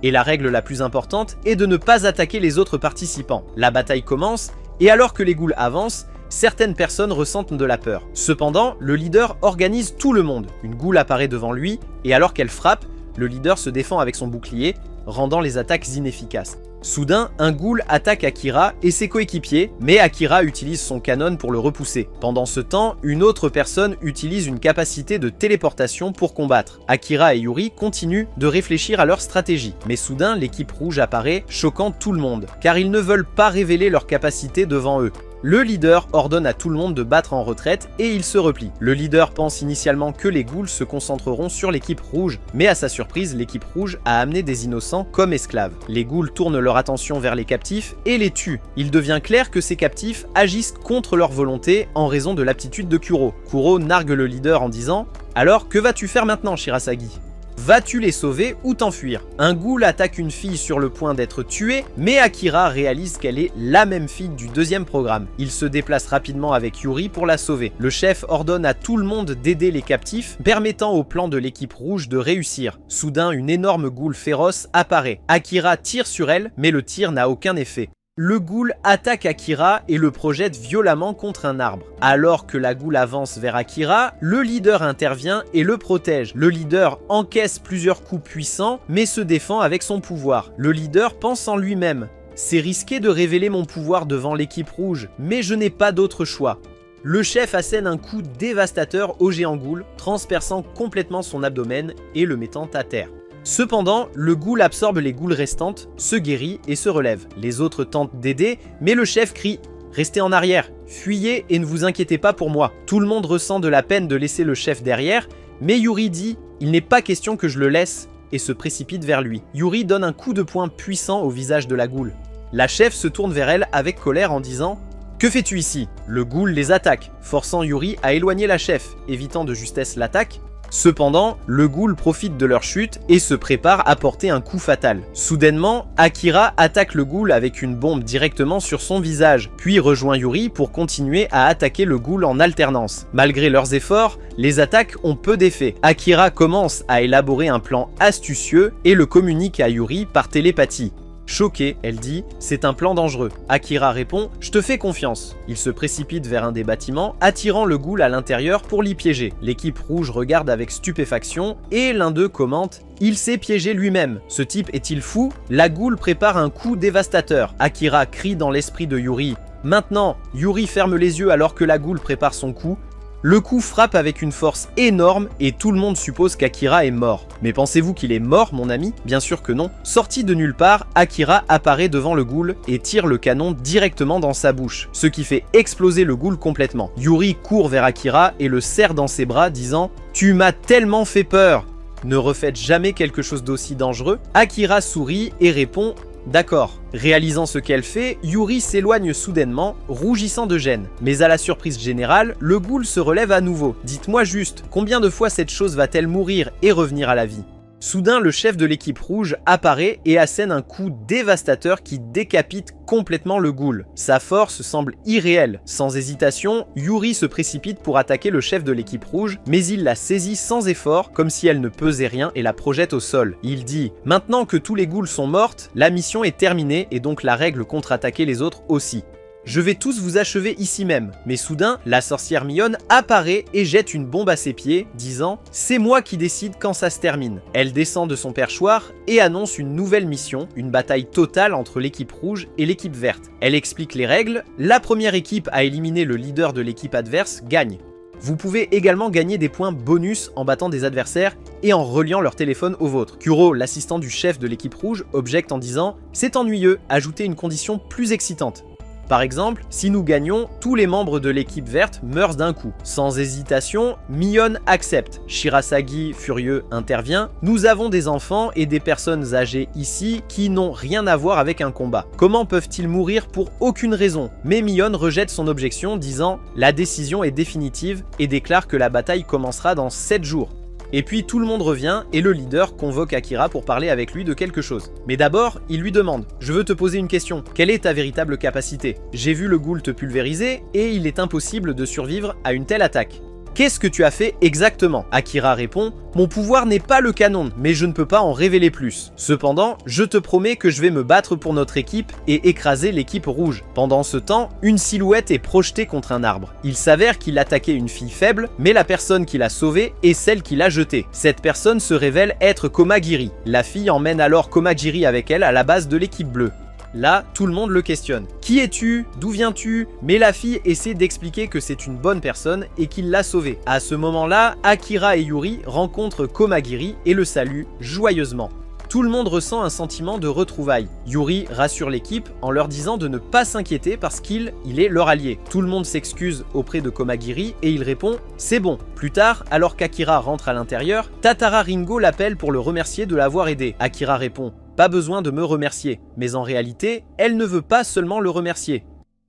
Et la règle la plus importante est de ne pas attaquer les autres participants. La bataille commence et alors que les ghouls avancent, certaines personnes ressentent de la peur. Cependant, le leader organise tout le monde. Une ghoul apparaît devant lui et alors qu'elle frappe, le leader se défend avec son bouclier, rendant les attaques inefficaces. Soudain, un ghoul attaque Akira et ses coéquipiers, mais Akira utilise son canon pour le repousser. Pendant ce temps, une autre personne utilise une capacité de téléportation pour combattre. Akira et Yuri continuent de réfléchir à leur stratégie, mais soudain l'équipe rouge apparaît, choquant tout le monde, car ils ne veulent pas révéler leur capacité devant eux. Le leader ordonne à tout le monde de battre en retraite et il se replie. Le leader pense initialement que les ghouls se concentreront sur l'équipe rouge, mais à sa surprise, l'équipe rouge a amené des innocents comme esclaves. Les ghouls tournent leur attention vers les captifs et les tuent. Il devient clair que ces captifs agissent contre leur volonté en raison de l'aptitude de Kuro. Kuro nargue le leader en disant « Alors, que vas-tu faire maintenant, Shirasagi ? Vas-tu les sauver ou t'enfuir ?» Un ghoul attaque une fille sur le point d'être tuée, mais Akira réalise qu'elle est la même fille du deuxième programme. Il se déplace rapidement avec Yuri pour la sauver. Le chef ordonne à tout le monde d'aider les captifs, permettant au plan de l'équipe rouge de réussir. Soudain, une énorme ghoul féroce apparaît. Akira tire sur elle, mais le tir n'a aucun effet. Le ghoul attaque Akira et le projette violemment contre un arbre. Alors que la ghoul avance vers Akira, le leader intervient et le protège. Le leader encaisse plusieurs coups puissants, mais se défend avec son pouvoir. Le leader pense en lui-même « C'est risqué de révéler mon pouvoir devant l'équipe rouge, mais je n'ai pas d'autre choix. » Le chef assène un coup dévastateur au géant ghoul, transperçant complètement son abdomen et le mettant à terre. Cependant, le ghoul absorbe les ghouls restantes, se guérit et se relève. Les autres tentent d'aider, mais le chef crie « Restez en arrière, fuyez et ne vous inquiétez pas pour moi ». Tout le monde ressent de la peine de laisser le chef derrière, mais Yuri dit « Il n'est pas question que je le laisse » et se précipite vers lui. Yuri donne un coup de poing puissant au visage de la ghoul. La chef se tourne vers elle avec colère en disant « Que fais-tu ici ?» Le ghoul les attaque, forçant Yuri à éloigner la chef, évitant de justesse l'attaque. Cependant, le ghoul profite de leur chute et se prépare à porter un coup fatal. Soudainement, Akira attaque le ghoul avec une bombe directement sur son visage, puis rejoint Yuri pour continuer à attaquer le ghoul en alternance. Malgré leurs efforts, les attaques ont peu d'effet. Akira commence à élaborer un plan astucieux et le communique à Yuri par télépathie. Choquée, elle dit « C'est un plan dangereux ». Akira répond « Je te fais confiance ». Il se précipite vers un des bâtiments, attirant le ghoul à l'intérieur pour l'y piéger. L'équipe rouge regarde avec stupéfaction et l'un d'eux commente « Il s'est piégé lui-même. Ce type est-il fou ?» La ghoul prépare un coup dévastateur. Akira crie dans l'esprit de Yuri. Maintenant, Yuri ferme les yeux alors que la ghoul prépare son coup. Le coup frappe avec une force énorme et tout le monde suppose qu'Akira est mort. Mais pensez-vous qu'il est mort, mon ami? Bien sûr que non. Sorti de nulle part, Akira apparaît devant le ghoul et tire le canon directement dans sa bouche, ce qui fait exploser le ghoul complètement. Yuri court vers Akira et le serre dans ses bras, disant « Tu m'as tellement fait peur !» Ne refaites jamais quelque chose d'aussi dangereux. Akira sourit et répond « D'accord ». Réalisant ce qu'elle fait, Yuri s'éloigne soudainement, rougissant de gêne. Mais à la surprise générale, le ghoul se relève à nouveau. Dites-moi juste, combien de fois cette chose va-t-elle mourir et revenir à la vie? Soudain, le chef de l'équipe rouge apparaît et assène un coup dévastateur qui décapite complètement le ghoul. Sa force semble irréelle. Sans hésitation, Yuri se précipite pour attaquer le chef de l'équipe rouge, mais il la saisit sans effort, comme si elle ne pesait rien et la projette au sol. Il dit « Maintenant que tous les ghouls sont mortes, la mission est terminée et donc la règle contre-attaquer les autres aussi. Je vais tous vous achever ici même. » Mais soudain, la sorcière Mion apparaît et jette une bombe à ses pieds, disant « C'est moi qui décide quand ça se termine. » Elle descend de son perchoir et annonce une nouvelle mission, une bataille totale entre l'équipe rouge et l'équipe verte. Elle explique les règles. La première équipe à éliminer le leader de l'équipe adverse gagne. Vous pouvez également gagner des points bonus en battant des adversaires et en reliant leur téléphone au vôtre. Kuro, l'assistant du chef de l'équipe rouge, objecte en disant « C'est ennuyeux, ajoutez une condition plus excitante. » Par exemple, si nous gagnons, tous les membres de l'équipe verte meurent d'un coup. Sans hésitation, Mion accepte. Shirasagi, furieux, intervient. Nous avons des enfants et des personnes âgées ici qui n'ont rien à voir avec un combat. Comment peuvent-ils mourir pour aucune raison? Mais Mion rejette son objection, disant « La décision est définitive » et déclare que la bataille commencera dans 7 jours. Et puis tout le monde revient et le leader convoque Akira pour parler avec lui de quelque chose. Mais d'abord, il lui demande « Je veux te poser une question. Quelle est ta véritable capacité? J'ai vu le ghoul te pulvériser et il est impossible de survivre à une telle attaque. Qu'est-ce que tu as fait exactement ?» Akira répond « Mon pouvoir n'est pas le canon, mais je ne peux pas en révéler plus. Cependant, je te promets que je vais me battre pour notre équipe et écraser l'équipe rouge. » Pendant ce temps, une silhouette est projetée contre un arbre. Il s'avère qu'il attaquait une fille faible, mais la personne qui l'a sauvée est celle qui l'a jetée. Cette personne se révèle être Komagiri. La fille emmène alors Komagiri avec elle à la base de l'équipe bleue. Là, tout le monde le questionne. Qui es-tu? D'où viens-tu? Mais la fille essaie d'expliquer que c'est une bonne personne et qu'il l'a sauvée. À ce moment-là, Akira et Yuri rencontrent Komagiri et le saluent joyeusement. Tout le monde ressent un sentiment de retrouvailles. Yuri rassure l'équipe en leur disant de ne pas s'inquiéter parce qu'il est leur allié. Tout le monde s'excuse auprès de Komagiri et il répond « C'est bon ». Plus tard, alors qu'Akira rentre à l'intérieur, Tatara Ringo l'appelle pour le remercier de l'avoir aidé. Akira répond « Pas besoin de me remercier ». Mais en réalité, elle ne veut pas seulement le remercier.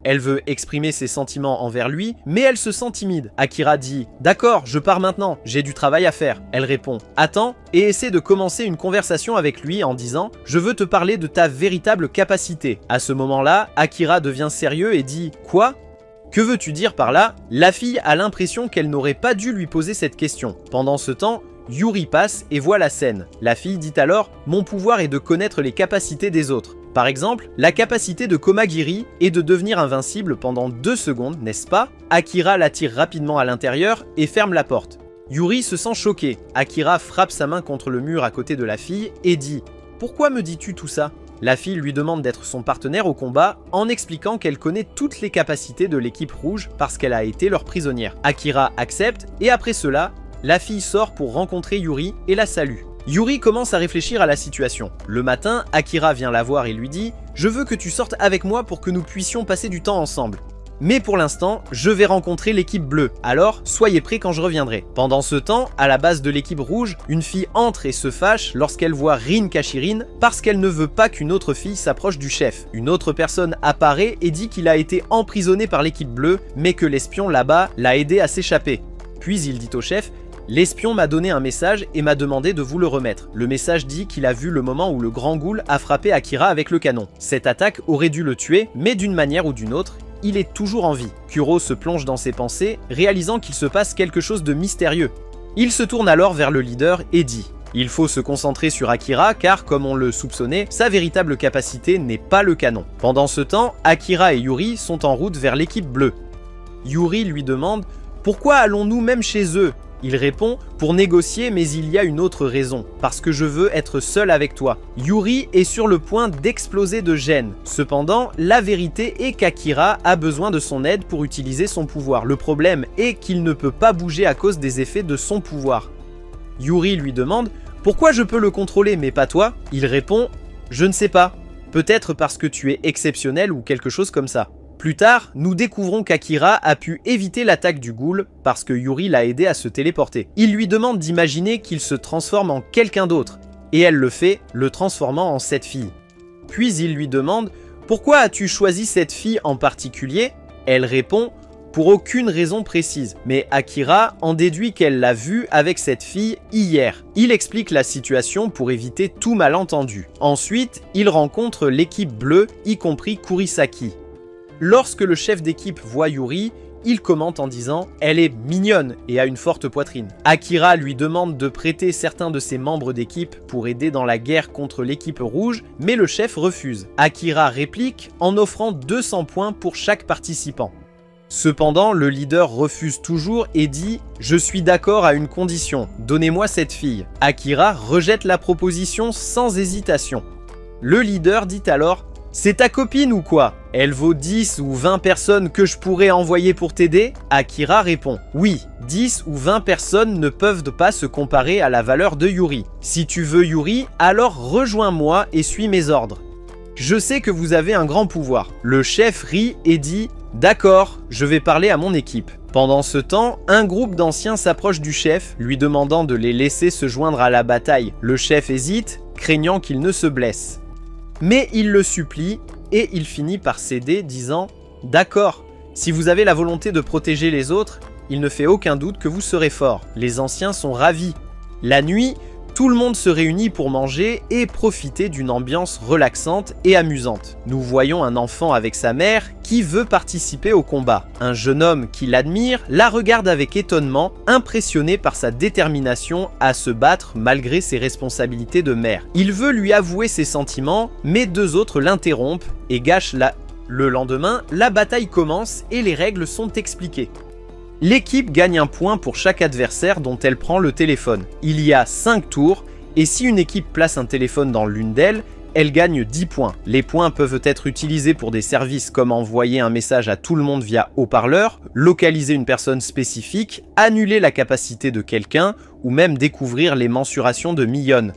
Elle veut exprimer ses sentiments envers lui, mais elle se sent timide. Akira dit « D'accord, je pars maintenant, j'ai du travail à faire ». Elle répond « Attends » et essaie de commencer une conversation avec lui en disant « Je veux te parler de ta véritable capacité ». À ce moment-là, Akira devient sérieux et dit « Quoi ? Que veux-tu dire par là ?» La fille a l'impression qu'elle n'aurait pas dû lui poser cette question. Pendant ce temps, Yuri passe et voit la scène. La fille dit alors « Mon pouvoir est de connaître les capacités des autres ». Par exemple, la capacité de Komagiri est de devenir invincible pendant 2 secondes, n'est-ce pas? Akira l'attire rapidement à l'intérieur et ferme la porte. Yuri se sent choqué. Akira frappe sa main contre le mur à côté de la fille et dit « Pourquoi me dis-tu tout ça ?» La fille lui demande d'être son partenaire au combat en expliquant qu'elle connaît toutes les capacités de l'équipe rouge parce qu'elle a été leur prisonnière. Akira accepte et après cela, la fille sort pour rencontrer Yuri et la salue. Yuri commence à réfléchir à la situation. Le matin, Akira vient la voir et lui dit « Je veux que tu sortes avec moi pour que nous puissions passer du temps ensemble. Mais pour l'instant, je vais rencontrer l'équipe bleue, alors soyez prêts quand je reviendrai. » Pendant ce temps, à la base de l'équipe rouge, une fille entre et se fâche lorsqu'elle voit Rin Kashirin parce qu'elle ne veut pas qu'une autre fille s'approche du chef. Une autre personne apparaît et dit qu'il a été emprisonné par l'équipe bleue, mais que l'espion là-bas l'a aidé à s'échapper. Puis il dit au chef « L'espion m'a donné un message et m'a demandé de vous le remettre. Le message dit qu'il a vu le moment où le grand ghoul a frappé Akira avec le canon. Cette attaque aurait dû le tuer, mais d'une manière ou d'une autre, il est toujours en vie. » Kuro se plonge dans ses pensées, réalisant qu'il se passe quelque chose de mystérieux. Il se tourne alors vers le leader et dit « Il faut se concentrer sur Akira car, comme on le soupçonnait, sa véritable capacité n'est pas le canon. » Pendant ce temps, Akira et Yuri sont en route vers l'équipe bleue. Yuri lui demande « Pourquoi allons-nous même chez eux ?» Il répond « Pour négocier, mais il y a une autre raison, parce que je veux être seul avec toi. » Yuri est sur le point d'exploser de gêne. Cependant, la vérité est qu'Akira a besoin de son aide pour utiliser son pouvoir. Le problème est qu'il ne peut pas bouger à cause des effets de son pouvoir. Yuri lui demande « Pourquoi je peux le contrôler mais pas toi ?» Il répond « Je ne sais pas. Peut-être parce que tu es exceptionnel ou quelque chose comme ça. » Plus tard, nous découvrons qu'Akira a pu éviter l'attaque du ghoul parce que Yuri l'a aidé à se téléporter. Il lui demande d'imaginer qu'il se transforme en quelqu'un d'autre, et elle le fait, le transformant en cette fille. Puis il lui demande « Pourquoi as-tu choisi cette fille en particulier ?» Elle répond « Pour aucune raison précise, mais Akira en déduit qu'elle l'a vue avec cette fille hier. » Il explique la situation pour éviter tout malentendu. Ensuite, il rencontre l'équipe bleue, y compris Kurisaki. Lorsque le chef d'équipe voit Yuri, il commente en disant « Elle est mignonne et a une forte poitrine ». Akira lui demande de prêter certains de ses membres d'équipe pour aider dans la guerre contre l'équipe rouge, mais le chef refuse. Akira réplique en offrant 200 points pour chaque participant. Cependant, le leader refuse toujours et dit « Je suis d'accord à une condition, donnez-moi cette fille ». Akira rejette la proposition sans hésitation. Le leader dit alors « C'est ta copine ou quoi? Elle vaut 10 ou 20 personnes que je pourrais envoyer pour t'aider ?» Akira répond « Oui, 10 ou 20 personnes ne peuvent pas se comparer à la valeur de Yuri. Si tu veux Yuri, alors rejoins-moi et suis mes ordres. » Je sais que vous avez un grand pouvoir. Le chef rit et dit « D'accord, je vais parler à mon équipe ». Pendant ce temps, un groupe d'anciens s'approche du chef, lui demandant de les laisser se joindre à la bataille. Le chef hésite, craignant qu'il ne se blesse. Mais il le supplie, et il finit par céder, disant « D'accord, si vous avez la volonté de protéger les autres, il ne fait aucun doute que vous serez fort. » Les anciens sont ravis. La nuit, tout le monde se réunit pour manger et profiter d'une ambiance relaxante et amusante. Nous voyons un enfant avec sa mère qui veut participer au combat. Un jeune homme qui l'admire la regarde avec étonnement, impressionné par sa détermination à se battre malgré ses responsabilités de mère. Il veut lui avouer ses sentiments, mais deux autres l'interrompent et gâchent la... Le lendemain, la bataille commence et les règles sont expliquées. L'équipe gagne un point pour chaque adversaire dont elle prend le téléphone. Il y a 5 tours, et si une équipe place un téléphone dans l'une d'elles, elle gagne 10 points. Les points peuvent être utilisés pour des services comme envoyer un message à tout le monde via haut-parleur, localiser une personne spécifique, annuler la capacité de quelqu'un, ou même découvrir les mensurations de Mion.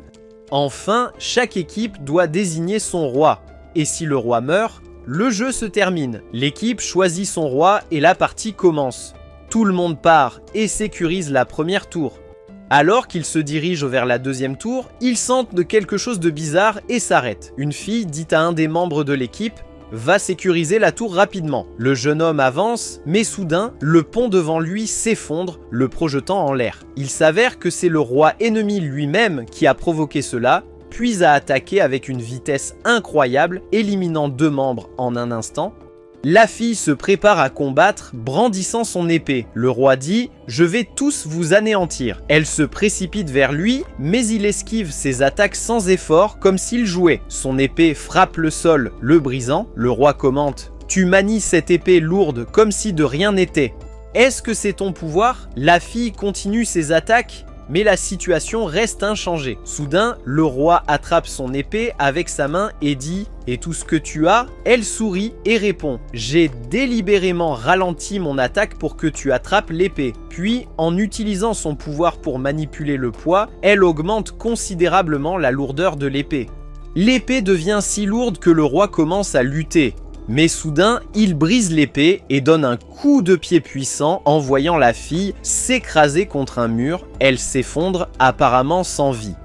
Enfin, chaque équipe doit désigner son roi, et si le roi meurt, le jeu se termine. L'équipe choisit son roi et la partie commence. Tout le monde part et sécurise la première tour. Alors qu'ils se dirigent vers la deuxième tour, ils sentent de quelque chose de bizarre et s'arrêtent. Une fille dit à un des membres de l'équipe « Va sécuriser la tour rapidement ». Le jeune homme avance, mais soudain, le pont devant lui s'effondre, le projetant en l'air. Il s'avère que c'est le roi ennemi lui-même qui a provoqué cela, puis a attaqué avec une vitesse incroyable, éliminant 2 membres en un instant. La fille se prépare à combattre, brandissant son épée. Le roi dit « Je vais tous vous anéantir ». Elle se précipite vers lui, mais il esquive ses attaques sans effort, comme s'il jouait. Son épée frappe le sol, le brisant. Le roi commente « Tu manies cette épée lourde comme si de rien n'était. Est-ce que c'est ton pouvoir ?» La fille continue ses attaques, mais la situation reste inchangée. Soudain, le roi attrape son épée avec sa main et dit « Et tout ce que tu as ?» Elle sourit et répond « J'ai délibérément ralenti mon attaque pour que tu attrapes l'épée. » Puis, en utilisant son pouvoir pour manipuler le poids, elle augmente considérablement la lourdeur de l'épée. L'épée devient si lourde que le roi commence à lutter. Mais soudain, il brise l'épée et donne un coup de pied puissant en voyant la fille s'écraser contre un mur. Elle s'effondre, apparemment sans vie.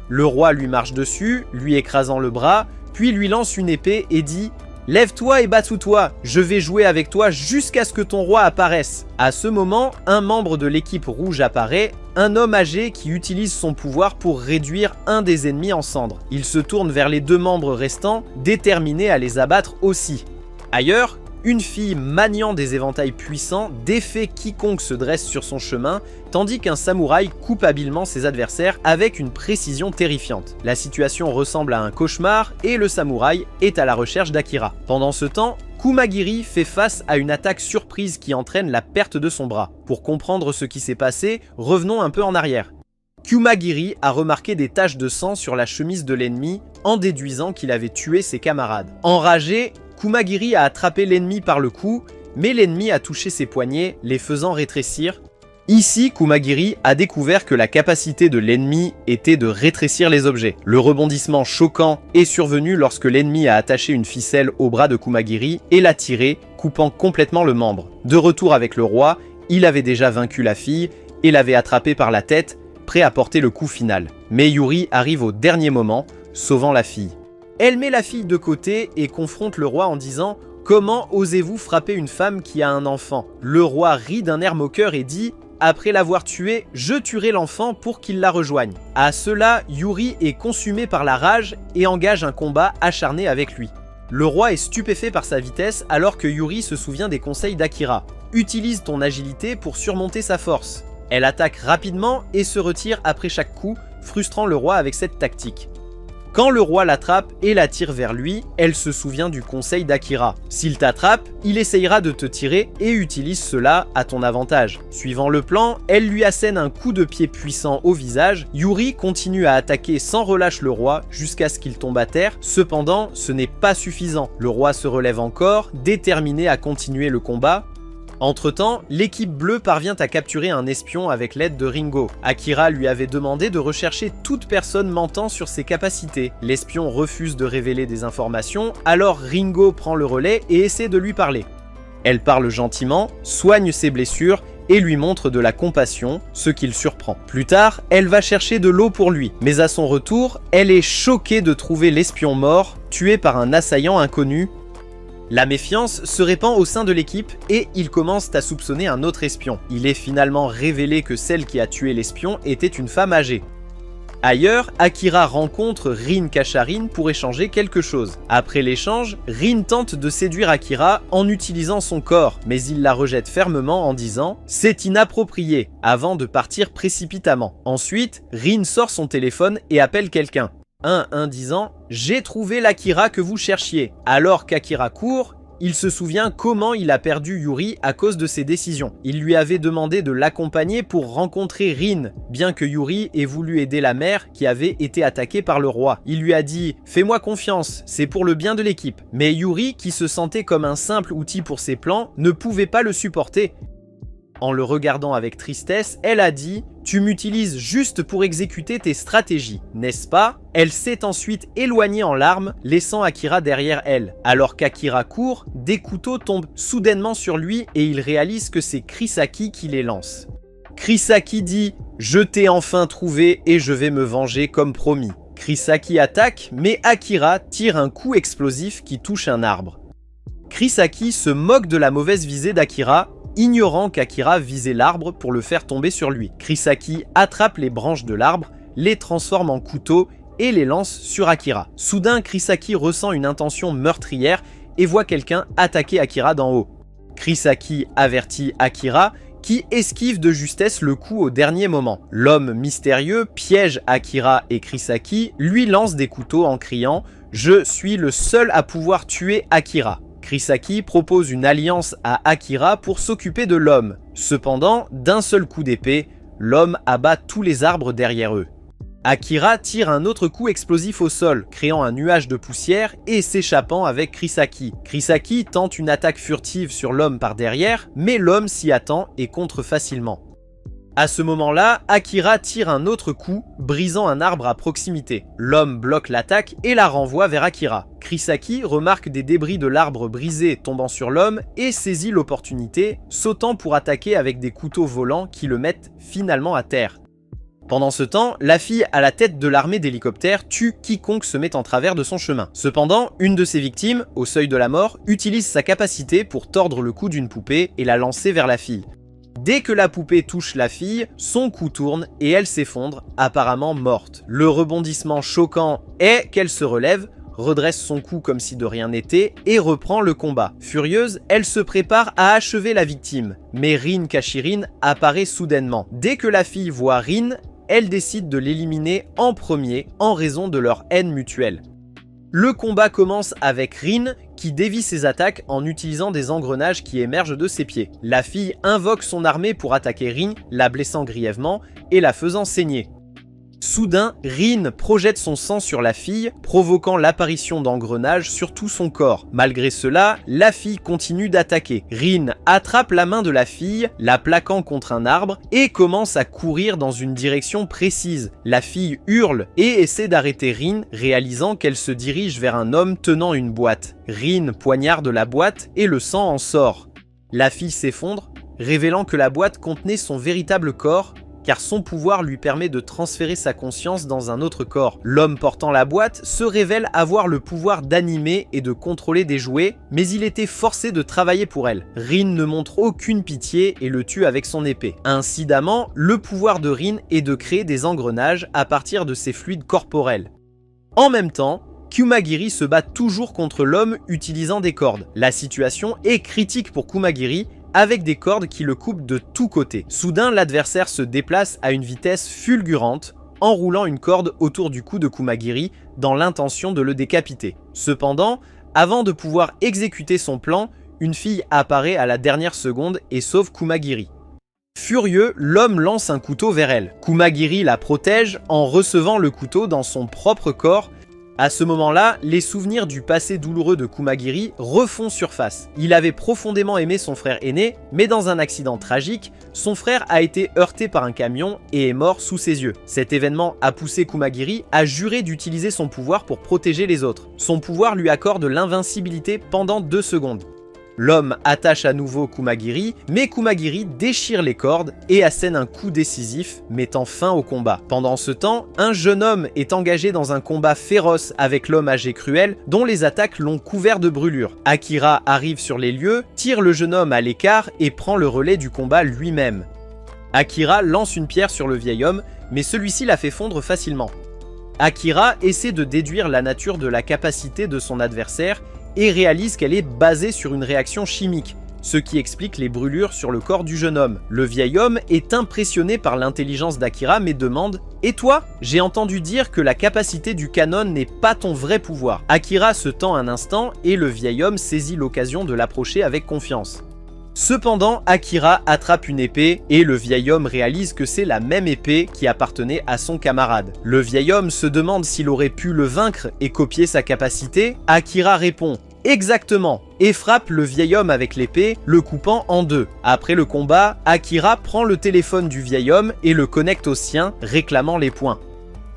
Le roi lui marche dessus, lui écrasant le bras, puis lui lance une épée et dit « Lève-toi et battue-toi, je vais jouer avec toi jusqu'à ce que ton roi apparaisse. » À ce moment, un membre de l'équipe rouge apparaît, un homme âgé qui utilise son pouvoir pour réduire un des ennemis en cendres. Il se tourne vers les 2 membres restants, déterminés à les abattre aussi. Ailleurs, une fille maniant des éventails puissants défait quiconque se dresse sur son chemin, tandis qu'un samouraï coupe habilement ses adversaires avec une précision terrifiante. La situation ressemble à un cauchemar et le samouraï est à la recherche d'Akira. Pendant ce temps, Kumagiri fait face à une attaque surprise qui entraîne la perte de son bras. Pour comprendre ce qui s'est passé, revenons un peu en arrière. Kumagiri a remarqué des taches de sang sur la chemise de l'ennemi, en déduisant qu'il avait tué ses camarades. Enragé, Kumagiri a attrapé l'ennemi par le cou, mais l'ennemi a touché ses poignets, les faisant rétrécir. Ici, Kumagiri a découvert que la capacité de l'ennemi était de rétrécir les objets. Le rebondissement choquant est survenu lorsque l'ennemi a attaché une ficelle au bras de Kumagiri et l'a tiré, coupant complètement le membre. De retour avec le roi, il avait déjà vaincu la fille et l'avait attrapée par la tête, prêt à porter le coup final. Mais Yuri arrive au dernier moment, sauvant la fille. Elle met la fille de côté et confronte le roi en disant « Comment osez-vous frapper une femme qui a un enfant ?» Le roi rit d'un air moqueur et dit « Après l'avoir tuée, je tuerai l'enfant pour qu'il la rejoigne. » À cela, Yuri est consumé par la rage et engage un combat acharné avec lui. Le roi est stupéfait par sa vitesse alors que Yuri se souvient des conseils d'Akira. Utilise ton agilité pour surmonter sa force. Elle attaque rapidement et se retire après chaque coup, frustrant le roi avec cette tactique. Quand le roi l'attrape et la tire vers lui, elle se souvient du conseil d'Akira. S'il t'attrape, il essayera de te tirer et utilise cela à ton avantage. Suivant le plan, elle lui assène un coup de pied puissant au visage. Yuri continue à attaquer sans relâche le roi jusqu'à ce qu'il tombe à terre. Cependant, ce n'est pas suffisant. Le roi se relève encore, déterminé à continuer le combat. Entre-temps, l'équipe bleue parvient à capturer un espion avec l'aide de Ringo. Akira lui avait demandé de rechercher toute personne mentant sur ses capacités. L'espion refuse de révéler des informations, alors Ringo prend le relais et essaie de lui parler. Elle parle gentiment, soigne ses blessures et lui montre de la compassion, ce qui le surprend. Plus tard, elle va chercher de l'eau pour lui, mais à son retour, elle est choquée de trouver l'espion mort, tué par un assaillant inconnu. La méfiance se répand au sein de l'équipe et ils commencent à soupçonner un autre espion. Il est finalement révélé que celle qui a tué l'espion était une femme âgée. Ailleurs, Akira rencontre Rin Kasharin pour échanger quelque chose. Après l'échange, Rin tente de séduire Akira en utilisant son corps, mais il la rejette fermement en disant « c'est inapproprié » avant de partir précipitamment. Ensuite, Rin sort son téléphone et appelle quelqu'un. Un disant « j'ai trouvé l'Akira que vous cherchiez ». Alors qu'Akira court, il se souvient comment il a perdu Yuri à cause de ses décisions. Il lui avait demandé de l'accompagner pour rencontrer Rin, bien que Yuri ait voulu aider la mère qui avait été attaquée par le roi. Il lui a dit « fais-moi confiance, c'est pour le bien de l'équipe ». Mais Yuri, qui se sentait comme un simple outil pour ses plans, ne pouvait pas le supporter. En le regardant avec tristesse, elle a dit « tu m'utilises juste pour exécuter tes stratégies, n'est-ce pas ?» Elle s'est ensuite éloignée en larmes, laissant Akira derrière elle. Alors qu'Akira court, des couteaux tombent soudainement sur lui et il réalise que c'est Chrisaki qui les lance. Chrisaki dit « je t'ai enfin trouvé et je vais me venger comme promis ». Chrisaki attaque, mais Akira tire un coup explosif qui touche un arbre. Chrisaki se moque de la mauvaise visée d'Akira, ignorant qu'Akira visait l'arbre pour le faire tomber sur lui. Chrisaki attrape les branches de l'arbre, les transforme en couteaux et les lance sur Akira. Soudain, Chrisaki ressent une intention meurtrière et voit quelqu'un attaquer Akira d'en haut. Chrisaki avertit Akira, qui esquive de justesse le coup au dernier moment. L'homme mystérieux piège Akira et Chrisaki, lui lance des couteaux en criant « je suis le seul à pouvoir tuer Akira ». Chrisaki propose une alliance à Akira pour s'occuper de l'homme. Cependant, d'un seul coup d'épée, l'homme abat tous les arbres derrière eux. Akira tire un autre coup explosif au sol, créant un nuage de poussière et s'échappant avec Chrisaki. Chrisaki tente une attaque furtive sur l'homme par derrière, mais l'homme s'y attend et contre facilement. À ce moment-là, Akira tire un autre coup, brisant un arbre à proximité. L'homme bloque l'attaque et la renvoie vers Akira. Chrisaki remarque des débris de l'arbre brisé tombant sur l'homme et saisit l'opportunité, sautant pour attaquer avec des couteaux volants qui le mettent finalement à terre. Pendant ce temps, la fille à la tête de l'armée d'hélicoptères tue quiconque se met en travers de son chemin. Cependant, une de ses victimes, au seuil de la mort, utilise sa capacité pour tordre le cou d'une poupée et la lancer vers la fille. Dès que la poupée touche la fille, son cou tourne et elle s'effondre, apparemment morte. Le rebondissement choquant est qu'elle se relève, redresse son cou comme si de rien n'était et reprend le combat. Furieuse, elle se prépare à achever la victime, mais Rin Kashirin apparaît soudainement. Dès que la fille voit Rin, elle décide de l'éliminer en premier en raison de leur haine mutuelle. Le combat commence avec Rin qui dévie ses attaques en utilisant des engrenages qui émergent de ses pieds. La fille invoque son armée pour attaquer Rin, la blessant grièvement et la faisant saigner. Soudain, Rin projette son sang sur la fille, provoquant l'apparition d'engrenages sur tout son corps. Malgré cela, la fille continue d'attaquer. Rin attrape la main de la fille, la plaquant contre un arbre, et commence à courir dans une direction précise. La fille hurle et essaie d'arrêter Rin, réalisant qu'elle se dirige vers un homme tenant une boîte. Rin poignarde la boîte et le sang en sort. La fille s'effondre, révélant que la boîte contenait son véritable corps, car son pouvoir lui permet de transférer sa conscience dans un autre corps. L'homme portant la boîte se révèle avoir le pouvoir d'animer et de contrôler des jouets, mais il était forcé de travailler pour elle. Rin ne montre aucune pitié et le tue avec son épée. Incidemment, le pouvoir de Rin est de créer des engrenages à partir de ses fluides corporels. En même temps, Kumagiri se bat toujours contre l'homme utilisant des cordes. La situation est critique pour Kumagiri, avec des cordes qui le coupent de tous côtés. Soudain, l'adversaire se déplace à une vitesse fulgurante, enroulant une corde autour du cou de Kumagiri dans l'intention de le décapiter. Cependant, avant de pouvoir exécuter son plan, une fille apparaît à la dernière seconde et sauve Kumagiri. Furieux, l'homme lance un couteau vers elle. Kumagiri la protège en recevant le couteau dans son propre corps, À ce moment-là, les souvenirs du passé douloureux de Kumagiri refont surface. Il avait profondément aimé son frère aîné, mais dans un accident tragique, son frère a été heurté par un camion et est mort sous ses yeux. Cet événement a poussé Kumagiri à jurer d'utiliser son pouvoir pour protéger les autres. Son pouvoir lui accorde l'invincibilité pendant 2 secondes. L'homme attache à nouveau Kumagiri, mais Kumagiri déchire les cordes et assène un coup décisif, mettant fin au combat. Pendant ce temps, un jeune homme est engagé dans un combat féroce avec l'homme âgé cruel, dont les attaques l'ont couvert de brûlures. Akira arrive sur les lieux, tire le jeune homme à l'écart et prend le relais du combat lui-même. Akira lance une pierre sur le vieil homme, mais celui-ci la fait fondre facilement. Akira essaie de déduire la nature de la capacité de son adversaire et réalise qu'elle est basée sur une réaction chimique, ce qui explique les brûlures sur le corps du jeune homme. Le vieil homme est impressionné par l'intelligence d'Akira mais demande « Et toi ? J'ai entendu dire que la capacité du canon n'est pas ton vrai pouvoir. » Akira se tend un instant et le vieil homme saisit l'occasion de l'approcher avec confiance. Cependant, Akira attrape une épée et le vieil homme réalise que c'est la même épée qui appartenait à son camarade. Le vieil homme se demande s'il aurait pu le vaincre et copier sa capacité. Akira répond « Exactement !» et frappe le vieil homme avec l'épée, le coupant en 2. Après le combat, Akira prend le téléphone du vieil homme et le connecte au sien, réclamant les points.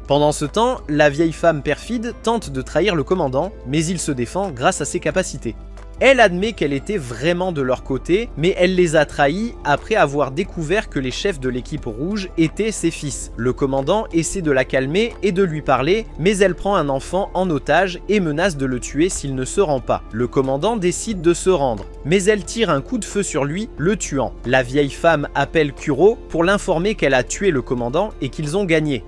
Pendant ce temps, la vieille femme perfide tente de trahir le commandant, mais il se défend grâce à ses capacités. Elle admet qu'elle était vraiment de leur côté, mais elle les a trahis après avoir découvert que les chefs de l'équipe rouge étaient ses fils. Le commandant essaie de la calmer et de lui parler, mais elle prend un enfant en otage et menace de le tuer s'il ne se rend pas. Le commandant décide de se rendre, mais elle tire un coup de feu sur lui, le tuant. La vieille femme appelle Kuro pour l'informer qu'elle a tué le commandant et qu'ils ont gagné.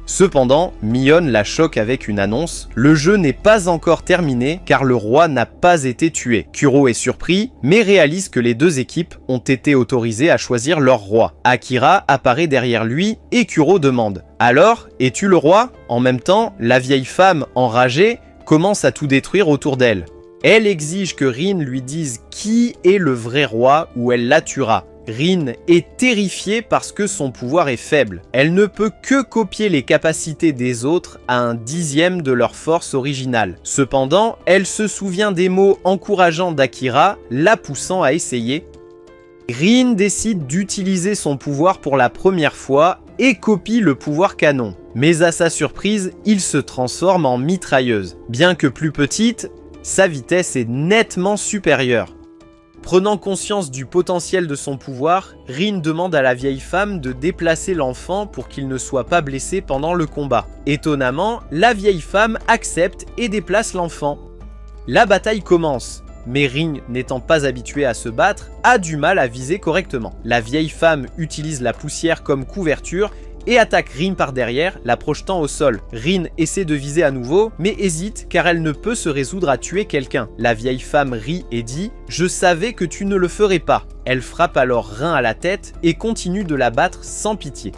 Cependant, Mion la choque avec une annonce. Le jeu n'est pas encore terminé car le roi n'a pas été tué. Kuro est surpris, mais réalise que les 2 équipes ont été autorisées à choisir leur roi. Akira apparaît derrière lui et Kuro demande « Alors, es-tu le roi ?» En même temps, la vieille femme, enragée, commence à tout détruire autour d'elle. Elle exige que Rin lui dise qui est le vrai roi ou elle la tuera. Rin est terrifiée parce que son pouvoir est faible. Elle ne peut que copier les capacités des autres à un 10e de leur force originale. Cependant, elle se souvient des mots encourageants d'Akira, la poussant à essayer. Rin décide d'utiliser son pouvoir pour la première fois et copie le pouvoir canon. Mais à sa surprise, il se transforme en mitrailleuse. Bien que plus petite, sa vitesse est nettement supérieure. Prenant conscience du potentiel de son pouvoir, Rin demande à la vieille femme de déplacer l'enfant pour qu'il ne soit pas blessé pendant le combat. Étonnamment, la vieille femme accepte et déplace l'enfant. La bataille commence, mais Rin, n'étant pas habitué à se battre, a du mal à viser correctement. La vieille femme utilise la poussière comme couverture et attaque Rin par derrière, la projetant au sol. Rin essaie de viser à nouveau, mais hésite car elle ne peut se résoudre à tuer quelqu'un. La vieille femme rit et dit « Je savais que tu ne le ferais pas ». Elle frappe alors Rin à la tête et continue de la battre sans pitié.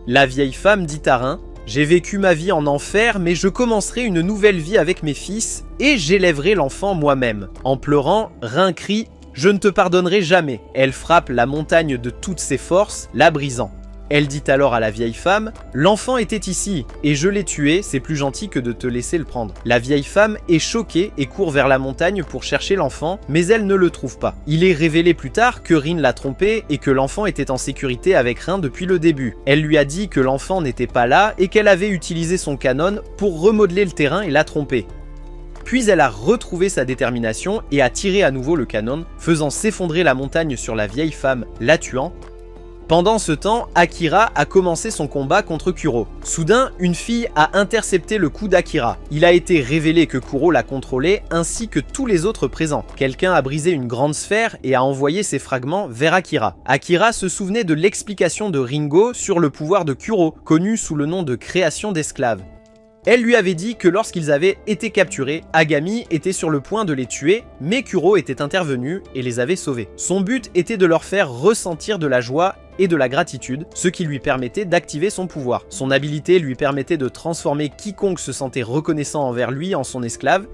La vieille femme dit à Rin « J'ai vécu ma vie en enfer, mais je commencerai une nouvelle vie avec mes fils et j'élèverai l'enfant moi-même ». En pleurant, Rin crie « Je ne te pardonnerai jamais ». Elle frappe la montagne de toutes ses forces, la brisant. Elle dit alors à la vieille femme « L'enfant était ici, et je l'ai tué, c'est plus gentil que de te laisser le prendre. » La vieille femme est choquée et court vers la montagne pour chercher l'enfant, mais elle ne le trouve pas. Il est révélé plus tard que Rin l'a trompé et que l'enfant était en sécurité avec Rin depuis le début. Elle lui a dit que l'enfant n'était pas là et qu'elle avait utilisé son canon pour remodeler le terrain et la tromper. Puis elle a retrouvé sa détermination et a tiré à nouveau le canon, faisant s'effondrer la montagne sur la vieille femme, la tuant. Pendant ce temps, Akira a commencé son combat contre Kuro. Soudain, une fille a intercepté le coup d'Akira. Il a été révélé que Kuro l'a contrôlé ainsi que tous les autres présents. Quelqu'un a brisé une grande sphère et a envoyé ses fragments vers Akira. Akira se souvenait de l'explication de Ringo sur le pouvoir de Kuro, connu sous le nom de création d'esclaves. Elle lui avait dit que lorsqu'ils avaient été capturés, Agami était sur le point de les tuer, mais Kuro était intervenu et les avait sauvés. Son but était de leur faire ressentir de la joie et de la gratitude, ce qui lui permettait d'activer son pouvoir. Son habileté lui permettait de transformer quiconque se sentait reconnaissant envers lui en son esclave.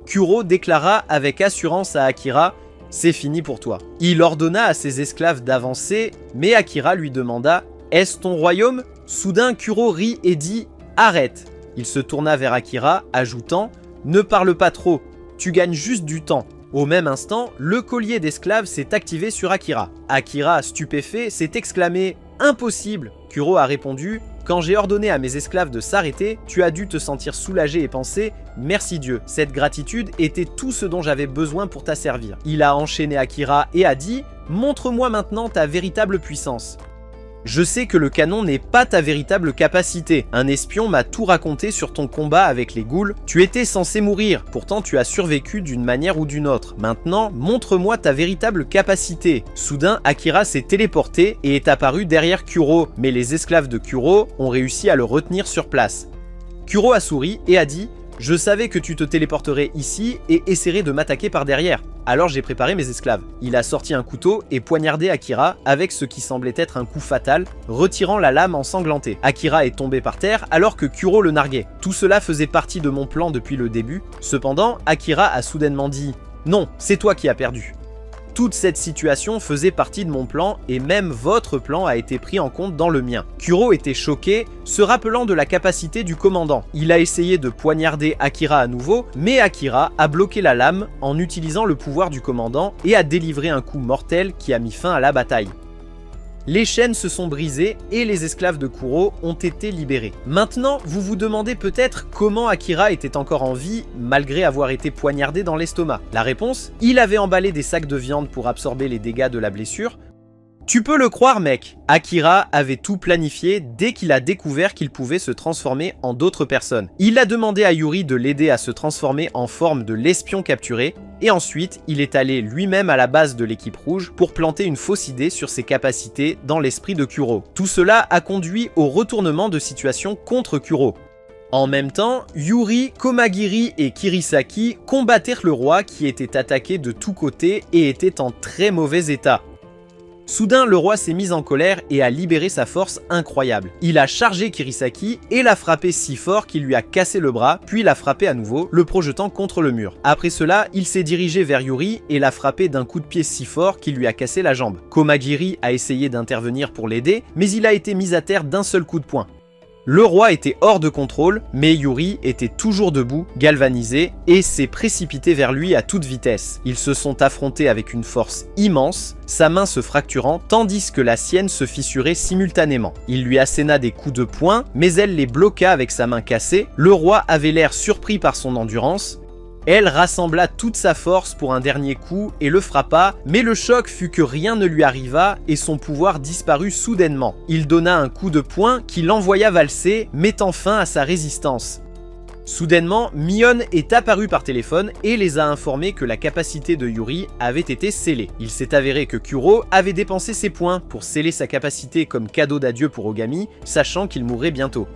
Kuro déclara avec assurance à Akira « C'est fini pour toi ». Il ordonna à ses esclaves d'avancer, mais Akira lui demanda « Est-ce ton royaume ?» Soudain, Kuro rit et dit « Arrête ». Il se tourna vers Akira, ajoutant « Ne parle pas trop, tu gagnes juste du temps ». Au même instant, le collier d'esclave s'est activé sur Akira. Akira, stupéfait, s'est exclamé « Impossible !» Kuro a répondu « Quand j'ai ordonné à mes esclaves de s'arrêter, tu as dû te sentir soulagé et penser « Merci Dieu, cette gratitude était tout ce dont j'avais besoin pour t'asservir. » Il a enchaîné Akira et a dit « Montre-moi maintenant ta véritable puissance. » Je sais que le canon n'est pas ta véritable capacité. Un espion m'a tout raconté sur ton combat avec les ghouls. Tu étais censé mourir, pourtant tu as survécu d'une manière ou d'une autre. Maintenant, montre-moi ta véritable capacité. Soudain, Akira s'est téléporté et est apparu derrière Kuro, mais les esclaves de Kuro ont réussi à le retenir sur place. Kuro a souri et a dit « Je savais que tu te téléporterais ici et essaierais de m'attaquer par derrière. Alors j'ai préparé mes esclaves. » Il a sorti un couteau et poignardé Akira avec ce qui semblait être un coup fatal, retirant la lame ensanglantée. Akira est tombé par terre alors que Kuro le narguait. Tout cela faisait partie de mon plan depuis le début. Cependant, Akira a soudainement dit « Non, c'est toi qui as perdu. » Toute cette situation faisait partie de mon plan et même votre plan a été pris en compte dans le mien. Kuro était choqué, se rappelant de la capacité du commandant. Il a essayé de poignarder Akira à nouveau, mais Akira a bloqué la lame en utilisant le pouvoir du commandant et a délivré un coup mortel qui a mis fin à la bataille. Les chaînes se sont brisées et les esclaves de Kuro ont été libérés. Maintenant, vous vous demandez peut-être comment Akira était encore en vie malgré avoir été poignardé dans l'estomac. La réponse, il avait emballé des sacs de viande pour absorber les dégâts de la blessure. Tu peux le croire mec, Akira avait tout planifié dès qu'il a découvert qu'il pouvait se transformer en d'autres personnes. Il a demandé à Yuri de l'aider à se transformer en forme de l'espion capturé, et ensuite il est allé lui-même à la base de l'équipe rouge pour planter une fausse idée sur ses capacités dans l'esprit de Kuro. Tout cela a conduit au retournement de situation contre Kuro. En même temps, Yuri, Komagiri et Kirisaki combattèrent le roi qui était attaqué de tous côtés et était en très mauvais état. Soudain, le roi s'est mis en colère et a libéré sa force incroyable. Il a chargé Kirisaki et l'a frappé si fort qu'il lui a cassé le bras, puis l'a frappé à nouveau, le projetant contre le mur. Après cela, il s'est dirigé vers Yuri et l'a frappé d'un coup de pied si fort qu'il lui a cassé la jambe. Komagiri a essayé d'intervenir pour l'aider, mais il a été mis à terre d'un seul coup de poing. Le roi était hors de contrôle, mais Yuri était toujours debout, galvanisé, et s'est précipité vers lui à toute vitesse. Ils se sont affrontés avec une force immense, sa main se fracturant, tandis que la sienne se fissurait simultanément. Il lui asséna des coups de poing, mais elle les bloqua avec sa main cassée. Le roi avait l'air surpris par son endurance. Elle rassembla toute sa force pour un dernier coup et le frappa, mais le choc fut que rien ne lui arriva et son pouvoir disparut soudainement. Il donna un coup de poing qui l'envoya valser, mettant fin à sa résistance. Soudainement, Mion est apparu par téléphone et les a informés que la capacité de Yuri avait été scellée. Il s'est avéré que Kuro avait dépensé ses points pour sceller sa capacité comme cadeau d'adieu pour Ogami, sachant qu'il mourrait bientôt.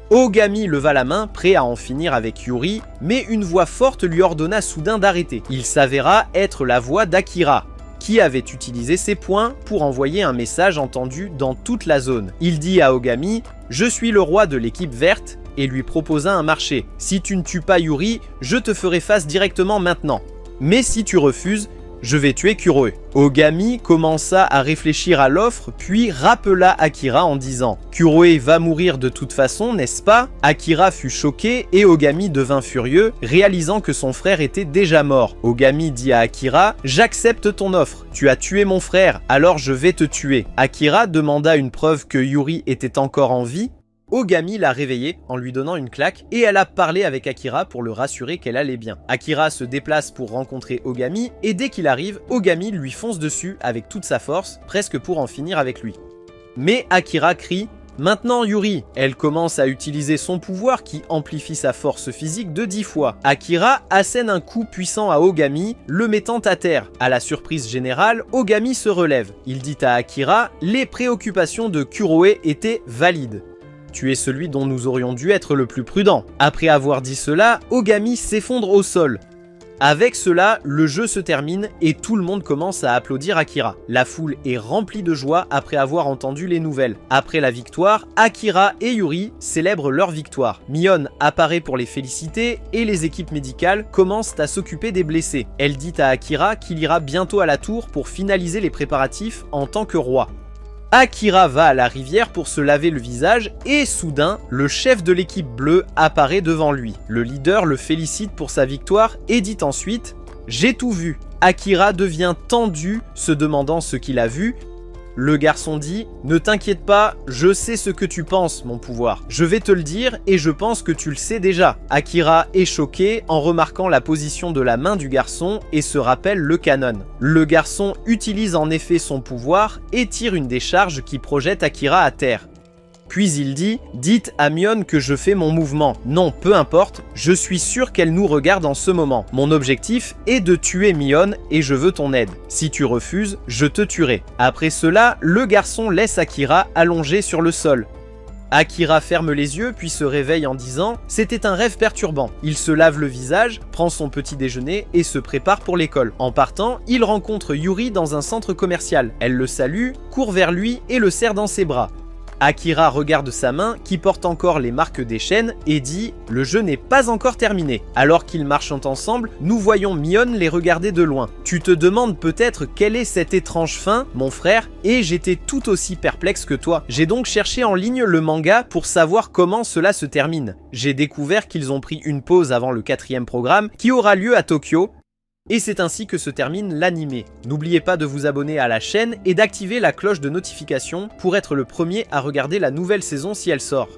Ogami leva la main, prêt à en finir avec Yuri, mais une voix forte lui ordonna soudain d'arrêter. Il s'avéra être la voix d'Akira, qui avait utilisé ses points pour envoyer un message entendu dans toute la zone. Il dit à Ogami « Je suis le roi de l'équipe verte » et lui proposa un marché. « Si tu ne tues pas Yuri, je te ferai face directement maintenant. Mais si tu refuses, je vais tuer Kuro. » Ogami commença à réfléchir à l'offre, puis rappela Akira en disant « Kuro va mourir de toute façon, n'est-ce pas ?» Akira fut choqué et Ogami devint furieux, réalisant que son frère était déjà mort. Ogami dit à Akira « J'accepte ton offre, tu as tué mon frère, alors je vais te tuer. » Akira demanda une preuve que Yuri était encore en vie. Ogami l'a réveillée en lui donnant une claque et elle a parlé avec Akira pour le rassurer qu'elle allait bien. Akira se déplace pour rencontrer Ogami et dès qu'il arrive, Ogami lui fonce dessus avec toute sa force, presque pour en finir avec lui. Mais Akira crie « Maintenant Yuri !» Elle commence à utiliser son pouvoir qui amplifie sa force physique de 10 fois. Akira assène un coup puissant à Ogami, le mettant à terre. À la surprise générale, Ogami se relève. Il dit à Akira « Les préoccupations de Kuroe étaient valides. Tu es celui dont nous aurions dû être le plus prudent. » Après avoir dit cela, Ogami s'effondre au sol. Avec cela, le jeu se termine et tout le monde commence à applaudir Akira. La foule est remplie de joie après avoir entendu les nouvelles. Après la victoire, Akira et Yuri célèbrent leur victoire. Mion apparaît pour les féliciter et les équipes médicales commencent à s'occuper des blessés. Elle dit à Akira qu'il ira bientôt à la tour pour finaliser les préparatifs en tant que roi. Akira va à la rivière pour se laver le visage et soudain, le chef de l'équipe bleue apparaît devant lui. Le leader le félicite pour sa victoire et dit ensuite « J'ai tout vu ». Akira devient tendu, se demandant ce qu'il a vu. Le garçon dit « Ne t'inquiète pas, je sais ce que tu penses, mon pouvoir. Je vais te le dire et je pense que tu le sais déjà. » Akira est choqué en remarquant la position de la main du garçon et se rappelle le canon. Le garçon utilise en effet son pouvoir et tire une décharge qui projette Akira à terre. Puis il dit « Dites à Mion que je fais mon mouvement. Non, peu importe, je suis sûr qu'elle nous regarde en ce moment. Mon objectif est de tuer Mion et je veux ton aide. Si tu refuses, je te tuerai. » Après cela, le garçon laisse Akira allongé sur le sol. Akira ferme les yeux puis se réveille en disant « C'était un rêve perturbant ». Il se lave le visage, prend son petit déjeuner et se prépare pour l'école. En partant, il rencontre Yuri dans un centre commercial. Elle le salue, court vers lui et le serre dans ses bras. Akira regarde sa main qui porte encore les marques des chaînes et dit « Le jeu n'est pas encore terminé ». Alors qu'ils marchent ensemble, nous voyons Mion les regarder de loin. Tu te demandes peut-être quelle est cette étrange fin, mon frère, et j'étais tout aussi perplexe que toi. J'ai donc cherché en ligne le manga pour savoir comment cela se termine. J'ai découvert qu'ils ont pris une pause avant le 4e programme qui aura lieu à Tokyo. Et c'est ainsi que se termine l'anime. N'oubliez pas de vous abonner à la chaîne et d'activer la cloche de notification pour être le premier à regarder la nouvelle saison si elle sort.